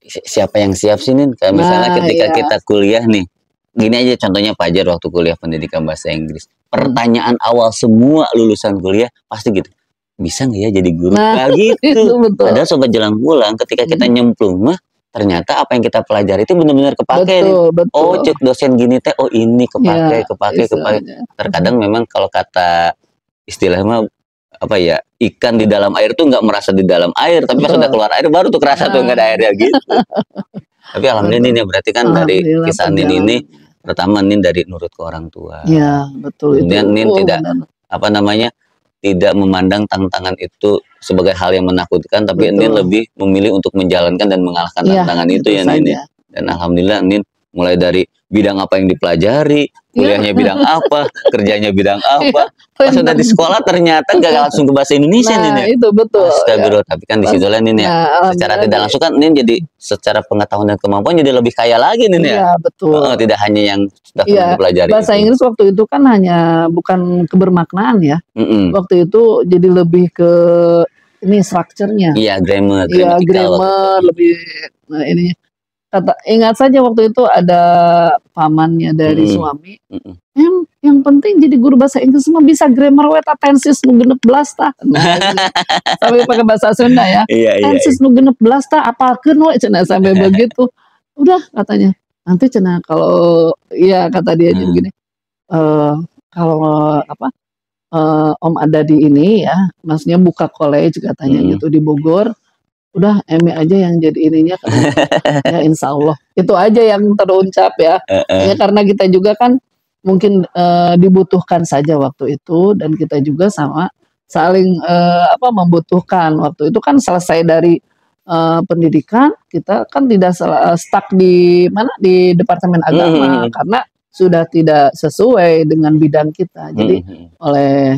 siapa yang siap sih nih? Kayak misalnya ketika kita kuliah nih, gini aja contohnya Pajar waktu kuliah pendidikan bahasa Inggris. Pertanyaan awal semua lulusan kuliah pasti gitu. Bisa nggak ya jadi guru? Nah gitu. Padahal sobat jalan pulang ketika kita nyemplung mah. Ternyata apa yang kita pelajari itu benar-benar kepake. Betul. Oh, cek dosen gini teh, oh ini kepake. Terkadang memang kalau kata istilahnya apa ya, ikan di dalam air tuh nggak merasa di dalam air, tapi pas udah keluar air baru tuh kerasa tuh nggak ada airnya gitu. Tapi alhamdulillah ini berarti kan dari kisah ini pertama nih dari nurut ke orang tua. Iya, betul. Kemudian nih tidak apa namanya tidak memandang tantangan itu sebagai hal yang menakutkan, tapi Nin lebih memilih untuk menjalankan dan mengalahkan tantangan itu ya Nin. Dan alhamdulillah Nin mulai dari bidang apa yang dipelajari, kuliahnya bidang apa, kerjanya bidang apa. Pas sudah di sekolah ternyata gak langsung ke bahasa Indonesia Nin ya. Itu betul. Astagfirullah, tapi kan di situ lah Nin ya. Secara tidak langsung kan Nin jadi secara pengetahuan dan kemampuan jadi lebih kaya lagi Nin ya. Iya, betul. Tidak hanya yang sudah dipelajari. Bahasa Inggris waktu itu kan hanya bukan kebermaknaan ya. Waktu itu jadi lebih ke ini strukturnya. Iya, grammar. Iya, grammar lebih ini. Ingat saja waktu itu ada pamannya dari suami. Yang penting jadi guru bahasa Inggris semua bisa grammar weta tensis nu genep belas tah. Sampai pakai bahasa Sunda ya. Tensis nu genep belas tah apalkeun we cenah sampai begitu. Udah katanya. Nanti cenah kalau iya kata dia begini. Kalau apa? Om ada di ini ya, maksudnya buka college katanya gitu di Bogor. Udah Emi aja yang jadi ininya ya insya Allah itu aja yang terucap ya. Ya karena kita juga kan mungkin dibutuhkan saja waktu itu dan kita juga sama saling membutuhkan. Waktu itu kan selesai dari pendidikan, kita kan tidak stuck di mana, di Departemen Agama karena sudah tidak sesuai dengan bidang kita. Jadi oleh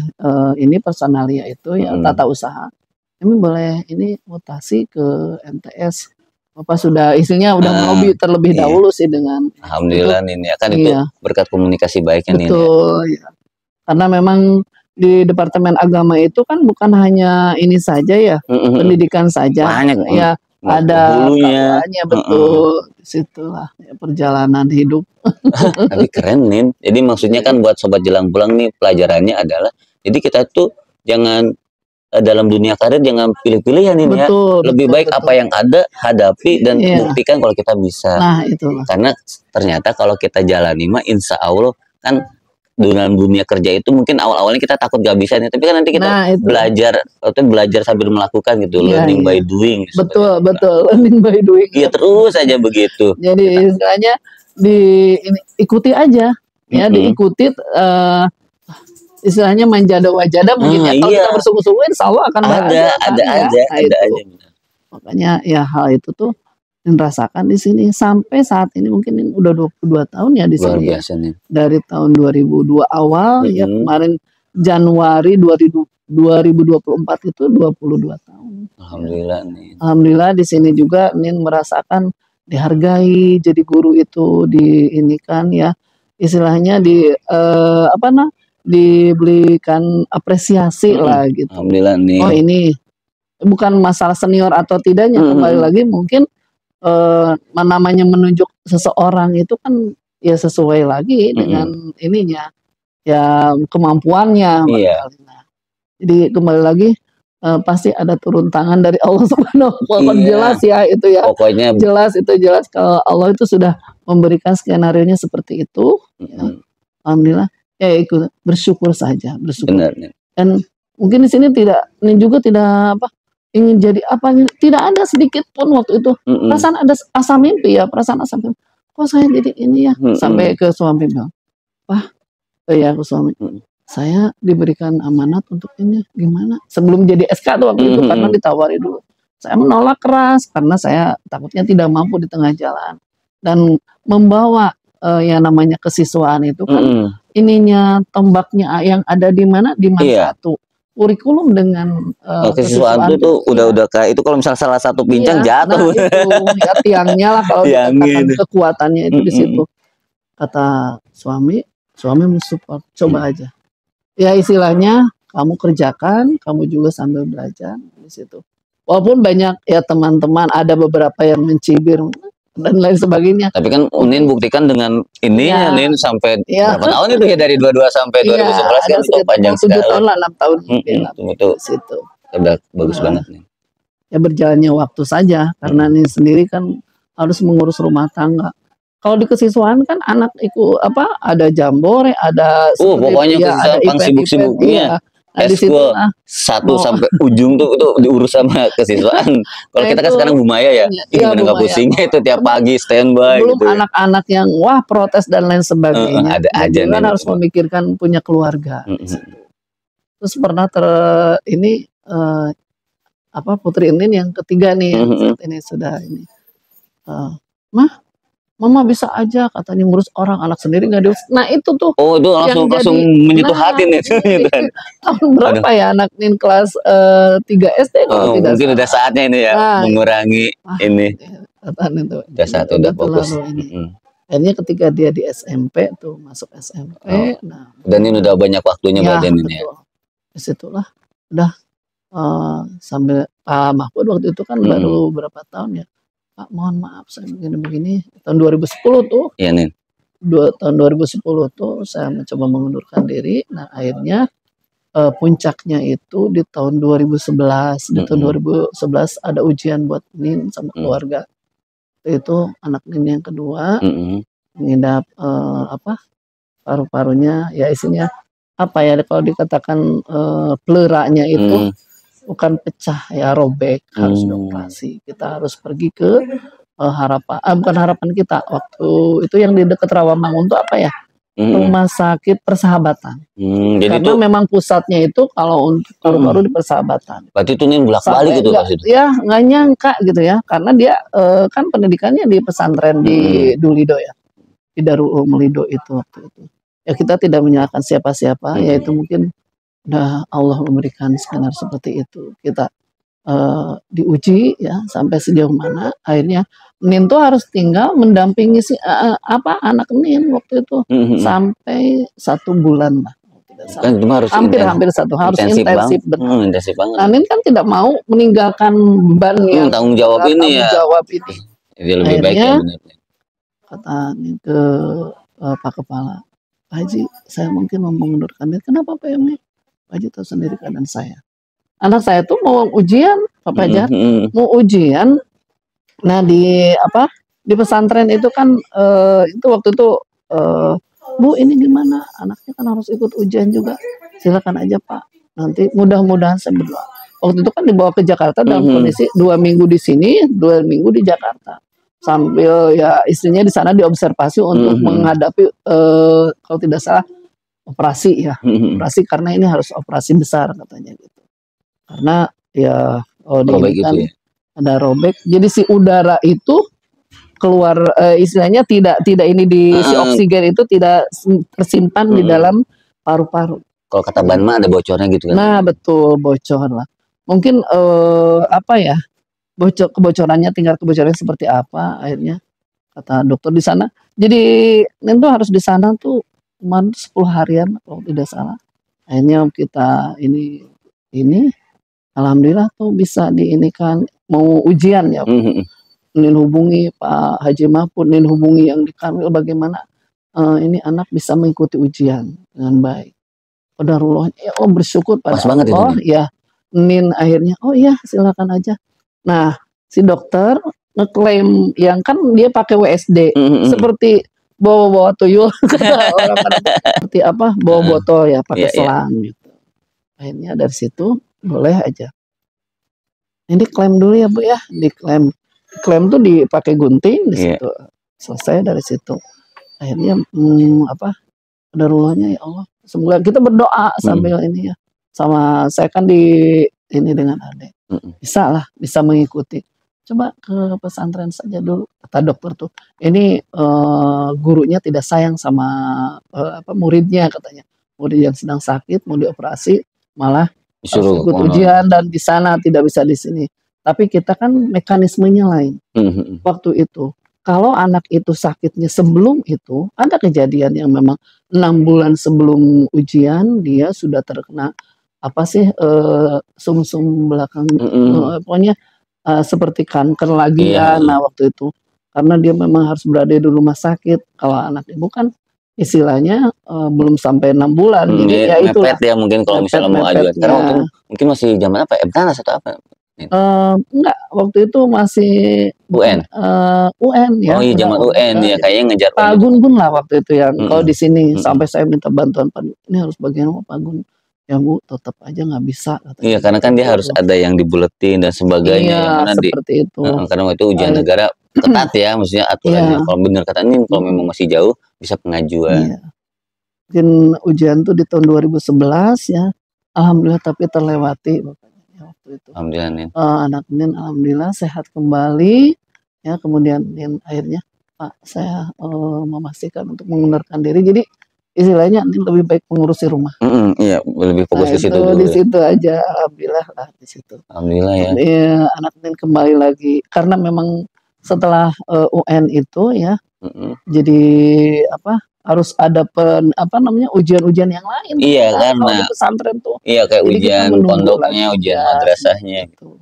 ini personalia itu ya tata usaha, ini boleh ini mutasi ke MTS. Bapak sudah isinya udah melobi terlebih dahulu sih dengan Alhamdulillah itu, nih ya kan itu berkat komunikasi baiknya nih. Betul ya. Karena memang di Departemen Agama itu kan bukan hanya ini saja ya, pendidikan saja. Banyak ya, ada kawannya, betul. Disitulah ya, perjalanan hidup. Tapi keren nih. Jadi maksudnya kan buat sobat Jelang Pulang nih, pelajarannya adalah jadi kita tuh jangan dalam dunia karir jangan pilih-pilih ya nih ya. Lebih baik apa yang ada hadapi dan buktikan kalau kita bisa. Nah, itulah. Karena ternyata kalau kita jalani mah insya Allah kan dalam dunia kerja itu mungkin awal-awalnya kita takut gak bisa nih, tapi kan nanti kita belajar sambil melakukan gitu, learning by doing. Betul, learning by doing. Iya, terus aja begitu. Jadi istilahnya ikuti aja, ya diikuti, istilahnya manjada wajada mungkin ya. Kalau kita bersungguh-sungguh insya Allah akan ada aja. Makanya ya hal itu tuh dirasakan di sini sampai saat ini, mungkin udah 22 tahun ya di sini. Luar biasa nih. Dari tahun 2002 awal ya, kemarin Januari 2024 itu 22 tahun. Alhamdulillah nih. Alhamdulillah di sini juga nih merasakan dihargai, jadi guru itu diinikan ya, istilahnya diberikan apresiasi lah gitu. Alhamdulillah nih. Oh, ini bukan masalah senior atau tidaknya, kembali lagi mungkin namanya menunjuk seseorang itu kan ya sesuai lagi dengan ininya ya, kemampuannya. Jadi kembali lagi pasti ada turun tangan dari Allah Subhanahu wa Ta'ala. Jelas ya itu ya. Pokoknya jelas kalau Allah itu sudah memberikan skenario-nya seperti itu. Ya. Alhamdulillah ya, ikut bersyukur saja, bersyukur. Benar. Dan mungkin di sini tidak ingin jadi apa, tidak ada sedikit pun waktu itu perasaan ada asa mimpi ya, kok saya jadi ini ya, sampai ke suami bilang, Pak, ya ke suami, saya diberikan amanat untuk ini, gimana sebelum jadi SK tuh waktu itu, karena ditawari dulu, saya menolak keras karena saya takutnya tidak mampu di tengah jalan, dan membawa yang namanya kesiswaan itu kan ininya, tombaknya yang ada di mana, di satu kurikulum dengan kesiswaan itu udah kayak itu, kalau misalnya salah satu pincang jatuh. Nah, itu ya tiangnya lah kalau dikatakan kekuatannya itu di situ. Kata suami mensupport, coba aja. Ya istilahnya kamu kerjakan, kamu juga sambil belajar di situ. Walaupun banyak ya teman-teman, ada beberapa yang mencibir dan lain sebagainya. Tapi kan Unin buktikan dengan ini Nin sampai berapa tahun itu ya, dari 22 sampai 2011 kan itu panjang sekali. 7 tahun lah, 6 tahun. Itu situ. Udah bagus banget nih. Ya berjalannya waktu saja, karena ini sendiri kan harus mengurus rumah tangga. Kalau di kesiswaan kan anak ikut ada jambore, ada pokoknya ada event sibuk-sibuknya. Eskul 1 sampai ujung tuh diurus sama kesiswaan. Kalau kita kan sekarang Bumaya ya, gimana nggak pusingnya itu tiap pagi standby. Belum gitu anak-anak yang protes dan lain sebagainya. Ada aja kan harus memikirkan punya keluarga. Terus pernah Putri Inin yang ketiga nih, saat ini sudah ini, Mama bisa aja katanya ngurus orang, anak sendiri nggak diurus. Nah itu tuh. Oh, itu langsung menyentuh hati nih. Tahun berapa ya anak Nin kelas 3 SD kalau tidak mungkin udah saatnya ini ya, mengurangi ini. Udah saat udah fokus. Akhirnya ketika dia di SMP tuh, masuk SMP. Dan ini udah banyak waktunya badan ini ya. Disitulah udah sambil Pak Mahfud waktu itu kan baru berapa tahun ya. Pak, mohon maaf saya begini-begini. Tahun 2010 tuh. Iya, Nin. Tahun 2010 tuh saya mencoba mengundurkan diri. Nah, akhirnya puncaknya itu di tahun 2011. Di tahun 2011 ada ujian buat Nin sama keluarga. Itu anak Nin yang kedua. Mengidap paru-parunya, ya isinya kalau dikatakan pleuranya itu bukan pecah ya, robek, harus dioperasi. Kita harus pergi ke bukan harapan kita waktu itu yang di dekat Rawamangun itu Rumah sakit Persahabatan. Jadi karena memang pusatnya itu kalau untuk paru-paru di Persahabatan. Berarti itu nih bolak-balik gitu Pak? Ya nggak nyangka gitu ya, karena dia kan pendidikannya di pesantren di Dulido ya, di Darul Ulum Lido itu waktu itu. Ya kita tidak menyalahkan siapa-siapa, yaitu mungkin udah Allah memberikan skenario seperti itu. Kita diuji ya sampai sejauh mana akhirnya Nin tuh harus tinggal mendampingi si anak Nin waktu itu sampai 1 bulan lah. Kan cuma harus hampir 1 harus intensif benar. Intensif banget. Nah, Nin kan tidak mau meninggalkan beban yang tanggung jawab ini ya. Jadi lebih baik ya benar. Kata Nin ke Pak Kepala, Pak Haji, saya mungkin mau mengundurkan diri. Kenapa Pak Emi? Pak Haji tahu sendiri keadaan saya. Anak saya tuh mau ujian, Pak Fajar, mau ujian. Nah di pesantren itu kan itu waktu itu Bu ini gimana? Anaknya kan harus ikut ujian juga. Silakan aja Pak. Nanti mudah-mudahan saya berdoa. Waktu itu kan dibawa ke Jakarta dalam kondisi 2 minggu di sini, 2 minggu di Jakarta. Sambil ya istrinya di sana diobservasi untuk menghadapi kalau tidak salah operasi ya, operasi karena ini harus operasi besar katanya gitu. Karena ya robek kan ya? Ada robek, jadi si udara itu keluar istilahnya tidak ini di si oksigen itu tidak tersimpan di dalam paru-paru. Kalau kata Banma ada bocornya gitu kan? Nah betul, bocor lah. Mungkin kebocorannya tinggal kebocorannya seperti apa akhirnya kata dokter di sana. Jadi Nin tuh harus di sana tuh cuma 10 harian kalau tidak salah. Akhirnya kita ini alhamdulillah tuh bisa diinikan mau ujian ya. Nin hubungi Pak Haji Mahfud, Nin hubungi yang di Kanwil bagaimana ini anak bisa mengikuti ujian dengan baik. Qadarullah, ya bersyukur pada Allah ya. Nin akhirnya iya silakan aja. Nah si dokter ngeklaim yang kan dia pakai WSD seperti bawa tuyul orang seperti bawa botol ya pakai selang gitu. Akhirnya dari situ boleh aja. Ini klaim dulu ya Bu ya, diklaim. Klaim tuh dipakai gunting di situ. Selesai dari situ. Akhirnya qadarulahnya ya Allah. Semoga kita berdoa sambil ini ya. Sama saya kan di ini dengan adik. Bisa mengikuti. Coba ke pesantren saja dulu kata dokter tuh. Ini gurunya tidak sayang sama muridnya katanya. Murid yang sedang sakit mau dioperasi malah disuruh ikut ujian dan di sana tidak bisa di sini. Tapi kita kan mekanismenya lain. Waktu itu kalau anak itu sakitnya sebelum itu ada kejadian yang memang 6 bulan sebelum ujian dia sudah terkena sumsum belakang pokoknya seperti kanker lagi ya. Nah waktu itu karena dia memang harus berada di rumah sakit. Kalau anak ibu kan istilahnya belum sampai 6 bulan. Jadi ya itu ya mungkin kalau misalnya mau ajuan. Karena mungkin masih zaman apa? MTANAS atau apa? Enggak, waktu itu masih UN. UN ya. Oh iya zaman UN ya kayaknya ngejar Pak Gun lah waktu itu yang kalau di sini sampai saya minta bantuan Pak ini harus bagaimana Pak Gun. Ya Bu tetap aja nggak bisa katanya. Iya karena kan dia harus ada yang dibuletin dan sebagainya. Iya seperti itu. Karena itu ujian negara ketat ya maksudnya aturannya. Kalau benar katanya kalau memang masih jauh bisa pengajuan. Mungkin ujian tuh di tahun 2011 ya. Alhamdulillah tapi terlewati waktu itu. Alhamdulillah Nin. Anak Nin alhamdulillah sehat kembali ya. Kemudian Nin akhirnya Pak saya memastikan untuk mengundurkan diri. Jadi istilahnya Nin lebih baik mengurusi rumah. Iya lebih fokus di situ dulu. Di situ aja alhamdulillah lah di situ. Alhamdulillah ya. Iya anak Nin kembali lagi karena memang setelah UN itu ya. Jadi harus ada ujian-ujian yang lain. Iya karena di pesantren tuh. Iya kayak jadi ujian pondoknya, ujian madrasahnya. Gitu.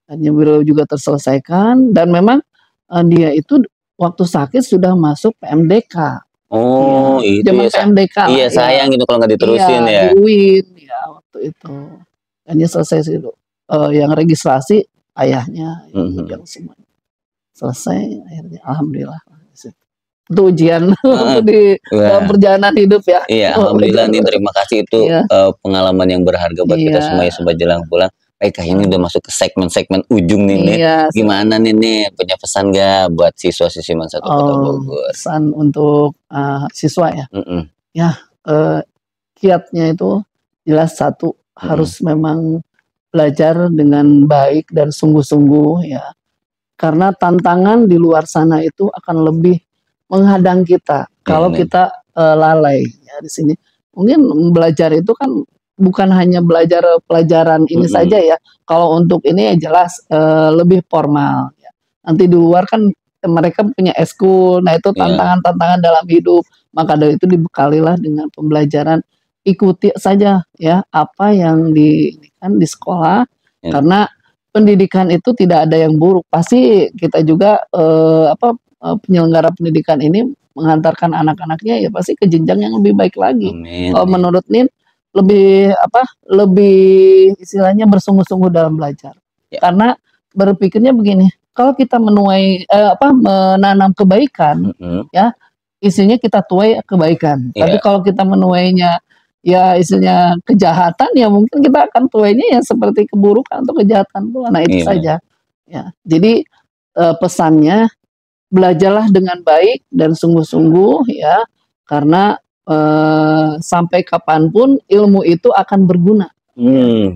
Dan beliau juga terselesaikan dan memang dia itu waktu sakit sudah masuk PMDK. Oh itu zaman PMDK. Iya sayang gitu kalau nggak diterusin ya. Di UIN ya waktu itu. Dan dia selesai itu yang registrasi ayahnya yang semua selesai akhirnya alhamdulillah. Itu ujian di dalam perjalanan hidup ya. Iya, alhamdulillah nih terima kasih itu pengalaman yang berharga buat kita semua ya sobat Jelang Pulang. Ini udah masuk ke segmen-segmen ujung nih, Nin. Iya. Gimana nih, punya pesan gak buat siswa-siswi Man 1 Kota Bogor? Pesan untuk siswa ya. Ya, kiatnya itu jelas satu, harus memang belajar dengan baik dan sungguh-sungguh ya. Karena tantangan di luar sana itu akan lebih menghadang kita kalau kita lalai ya di sini. Mungkin belajar itu kan bukan hanya belajar pelajaran ini saja ya. Kalau untuk ini ya jelas lebih formal ya. Nanti di luar kan mereka punya eskul, nah itu tantangan-tantangan dalam hidup. Maka dari itu dibekalilah dengan pembelajaran, ikuti saja ya apa yang di sekolah, karena pendidikan itu tidak ada yang buruk. Pasti kita juga penyelenggara pendidikan ini menghantarkan anak-anaknya ya pasti ke jenjang yang lebih baik lagi. Kalau menurut Nin lebih istilahnya bersungguh-sungguh dalam belajar. Karena berpikirnya begini, kalau kita menuai menanam kebaikan ya isinya kita tuai kebaikan. Tapi kalau kita menuainya ya istilahnya kejahatan ya mungkin kita akan tuainya ya seperti keburukan atau kejahatan pula. Nah itu saja ya. Jadi pesannya belajarlah dengan baik dan sungguh-sungguh ya, karena sampai kapanpun ilmu itu akan berguna,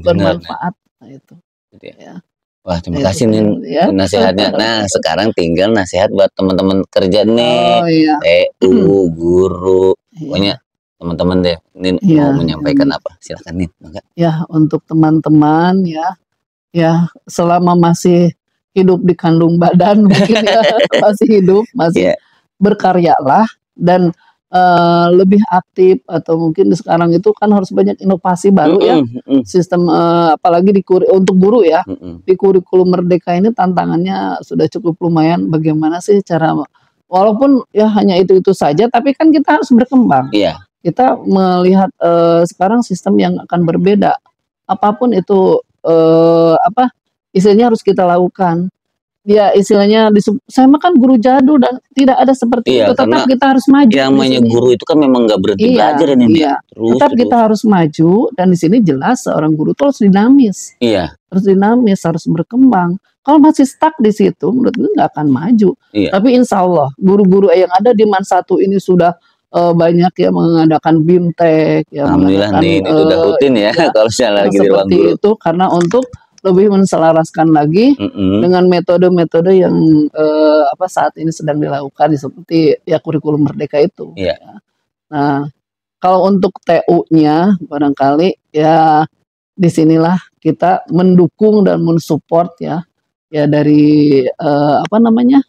bermanfaat. Nah itu ya. Wah, terima kasih Nin nasihatnya. Nah, sekarang tinggal nasihat buat teman-teman kerja nih, TU, guru, pokoknya teman-teman deh. Nin mau menyampaikan apa? Silakan Nin. Ya, untuk teman-teman ya selama masih hidup di kandung badan mungkin ya masih hidup, masih berkaryalah dan lebih aktif, atau mungkin sekarang itu kan harus banyak inovasi baru ya sistem apalagi untuk guru ya di kurikulum Merdeka ini tantangannya sudah cukup lumayan. Bagaimana sih cara, walaupun ya hanya itu saja tapi kan kita harus berkembang. Kita melihat sekarang sistem yang akan berbeda, apapun itu istilahnya harus kita lakukan. Ya istilahnya saya makan guru jadul dan tidak ada seperti itu. Tetap kita harus maju. Yang namanya guru itu kan memang nggak berhenti belajar ini. Tetap kita harus maju, dan di sini jelas seorang guru itu harus dinamis. Harus dinamis, harus berkembang. Kalau masih stuck di situ, menurut gue nggak akan maju. Tapi insya Allah guru-guru yang ada di Man 1 ini sudah banyak ya mengadakan BIMTEK. Alhamdulillah nih itu udah rutin ya kalau saya lagi di ruang guru. Itu karena untuk lebih menselaraskan lagi dengan metode-metode yang saat ini sedang dilakukan seperti ya kurikulum Merdeka itu. Nah, kalau untuk TU-nya barangkali ya disinilah kita mendukung dan mensupport ya dari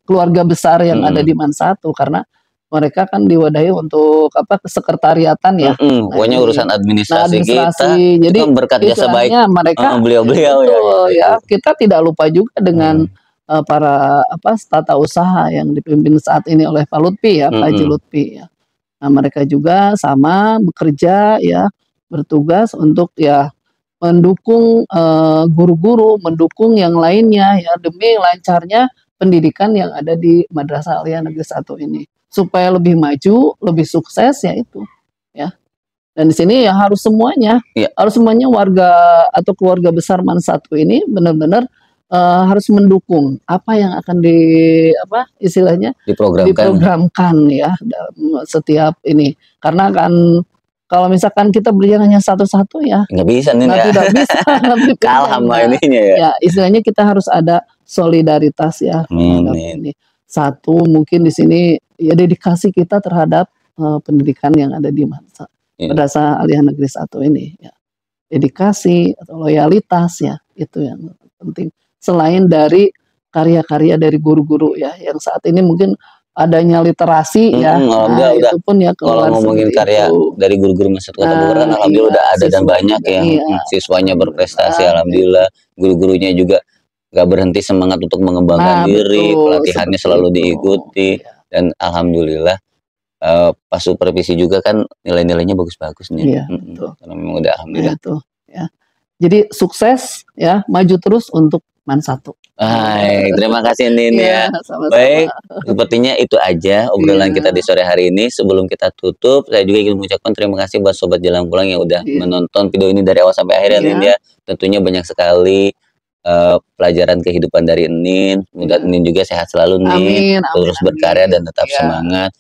keluarga besar yang ada di Man 1, karena mereka kan diwadahi untuk kesekretariatan ya. Pokoknya urusan administrasi kita, jadi kan berkat jasa baik mereka beliau-beliau ya. Kita tidak lupa juga dengan para tata usaha yang dipimpin saat ini oleh Pak Lutfi ya, Pak Haji Lutfi ya. Nah, mereka juga sama bekerja ya, bertugas untuk ya mendukung guru-guru, mendukung yang lainnya ya demi lancarnya pendidikan yang ada di Madrasah Aliyah Negeri 1 ini, supaya lebih maju, lebih sukses ya itu ya. Dan di sini ya harus semuanya warga atau keluarga besar Man 1 ini benar-benar harus mendukung apa yang akan diprogramkan ya dalam setiap ini. Karena kan kalau misalkan kita belajar hanya satu-satu ya nggak bisa nih ya. Tidak bisa kalah sama ininya ya. Istilahnya kita harus ada solidaritas ya. Ini satu, mungkin di sini ya dedikasi kita terhadap pendidikan yang ada di Madrasah Aliyah Negeri 1 ini ya. Dedikasi atau loyalitas ya, itu yang penting. Selain dari karya-karya dari guru-guru ya yang saat ini mungkin adanya literasi ya. Itu pun ya kalau ngomongin karya dari guru-guru Man 1 Kota Bogor kan alhamdulillah udah ada dan banyak ya. Siswanya berprestasi alhamdulillah, guru-gurunya juga gak berhenti semangat untuk mengembangkan diri, pelatihannya selalu diikuti dan alhamdulillah pas supervisi juga kan nilai-nilainya bagus-bagus nih. Karena memang udah alhamdulillah. Ya. Jadi sukses ya, maju terus untuk Man 1. Baik, terima kasih Nin ya. Sama-sama. Baik, sepertinya itu aja obrolan kita di sore hari ini. Sebelum kita tutup, saya juga ingin mengucapkan terima kasih buat Sobat Jalan Pulang yang udah menonton video ini dari awal sampai akhir ya Nin ya. Tentunya banyak sekali pelajaran kehidupan dari Nin. Mudah Nin juga sehat selalu Nin. Terus berkarya dan tetap semangat.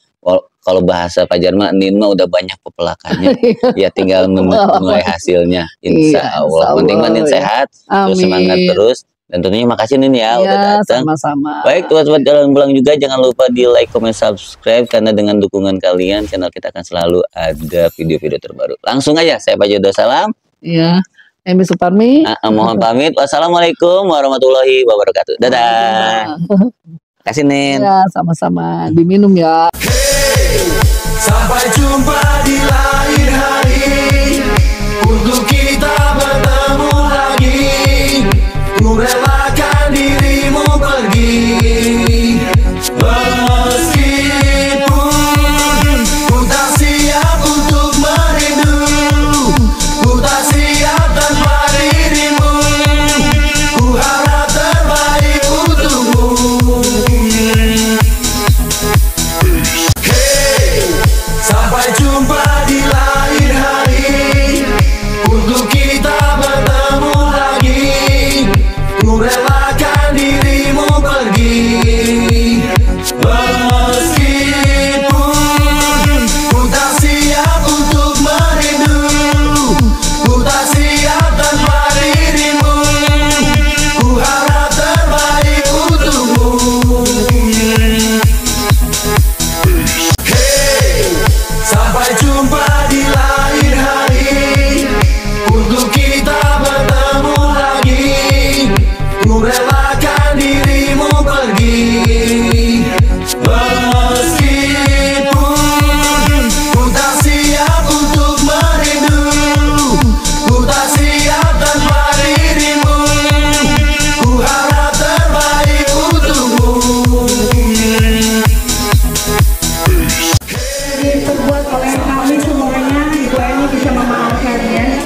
Kalau bahasa Pak Jarma, Nin mah udah banyak pepelakannya. Ya tinggal menuai hasilnya. Insya Allah. Penting Nin sehat, terus semangat terus. Dan tentunya makasih Nin ya udah datang. Sama-sama. Baik, Sobat Jalan Pulang juga jangan lupa di like, comment, subscribe karena dengan dukungan kalian channel kita akan selalu ada video-video terbaru. Langsung aja saya Pak Jodo salam. Iya, Emi Suparmi. Mohon pamit. Wassalamualaikum warahmatullahi wabarakatuh. Dadah. Kasih Nin. Ya, sama-sama. Diminum ya. Sampai jumpa di lain hari untuk kita bertemu lagi. Ku relakan dirimu pergi meskipun ku tak siap untuk merindu. Ku tak siap tanpa dirimu. Ku harap terbaik untukmu. Sampai jumpa di lain hari untuk kita bertemu lagi. Ku relakan dirimu pergi meskipun ku tak siap untuk merindu. Ku tak siap tanpa dirimu. Ku harap terbaik untukmu. Sampai jumpa di lain hari untuk kita bertemu lagi. Ku relakan dirimu pergi meskipun ku tak siap untuk merindu. Ku tak siap tanpa dirimu. Ku harap terbaik untukmu. Terbuat oleh kami semuanya, Ibu Eni bisa memaafkannya.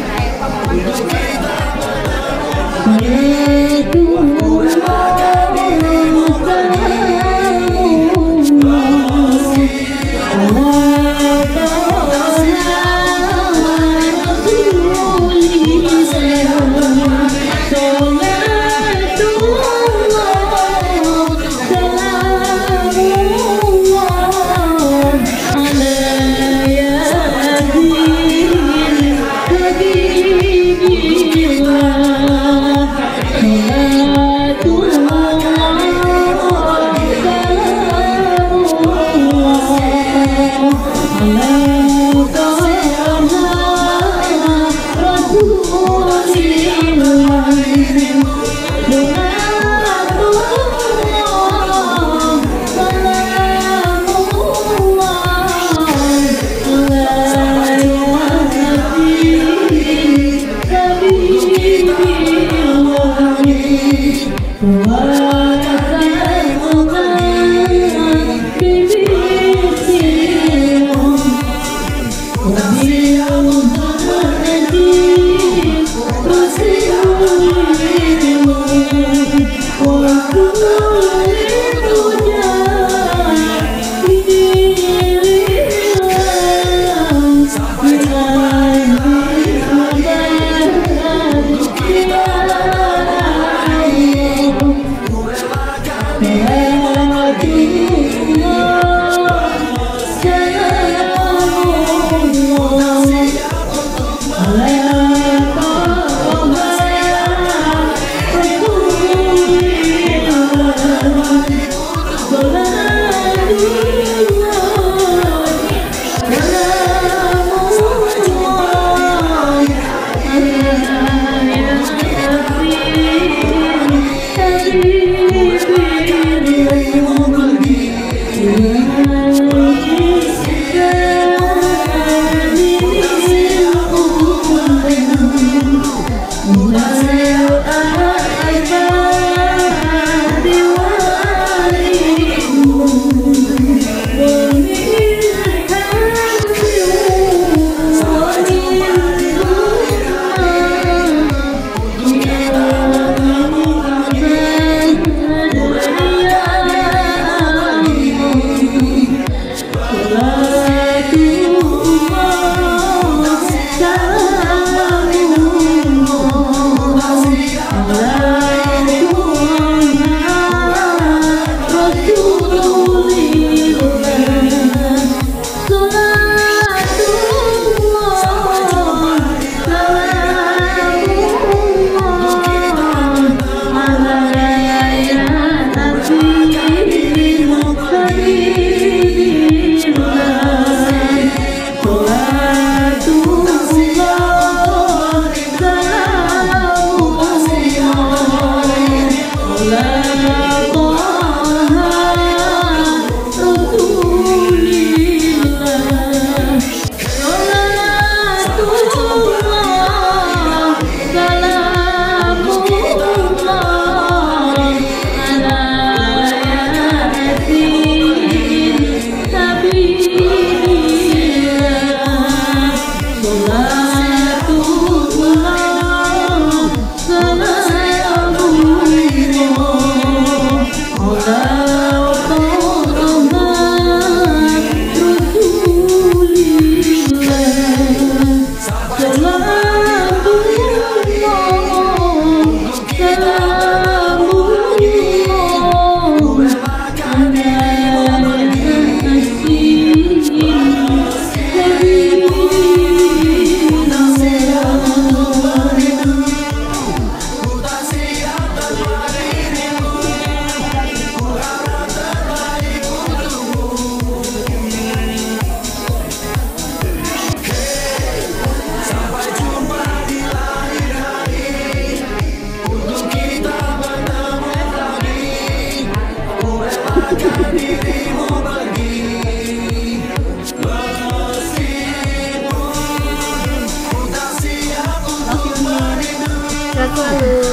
selalu.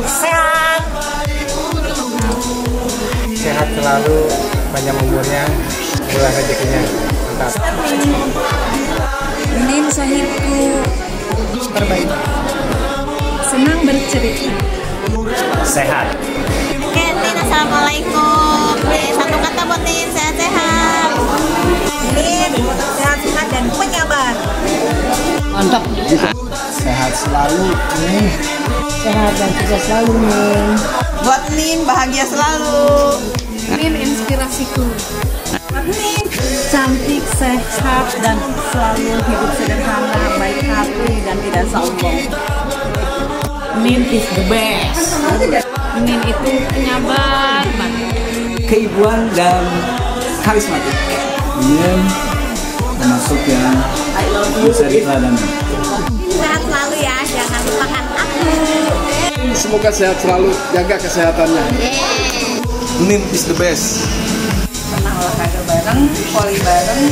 Sehat. Sehat selalu, panjang umurnya, murah rezekinya. Mantap. Min sahibku Terbaik. senang bercerita. Sehat. Oke, Tin, assalamualaikum. Satu kata buat Tin, sehat-sehat. Min sehat-sehat dan penyabar. Mantap. Sehat selalu. Sehat dan sukses selalu nih. Buat Nin, bahagia selalu. Min inspirasiku. Min cantik, sehat dan selalu hidup sederhana, baik hati dan tidak sombong. Min is the best. Min itu penyabar banget. Keibuan dan karismatik. Ini termasuk yang bisa diteladani. Sehat selalu ya, jangan lupakan aku. Semoga sehat selalu, jaga kesehatannya. Nim is the best. Pernah olahraga bareng, voli bareng.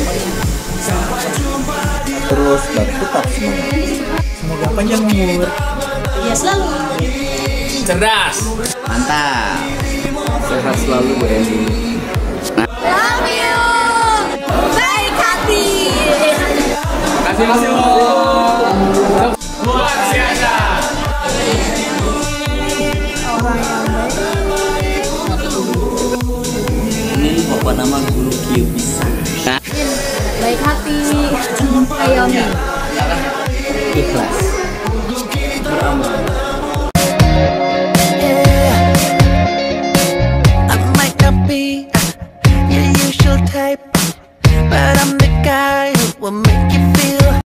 Terus dan tetap semangat. Semoga panjang umur. Ya selalu. Cerdas. Mantap. Sehat selalu Bu Eni. Love you. Baik hati. Terima kasih luar biasa. Ini bapak nama guru kieu bisa. Baik hati, Ayomi. Ikhlas. Beramal.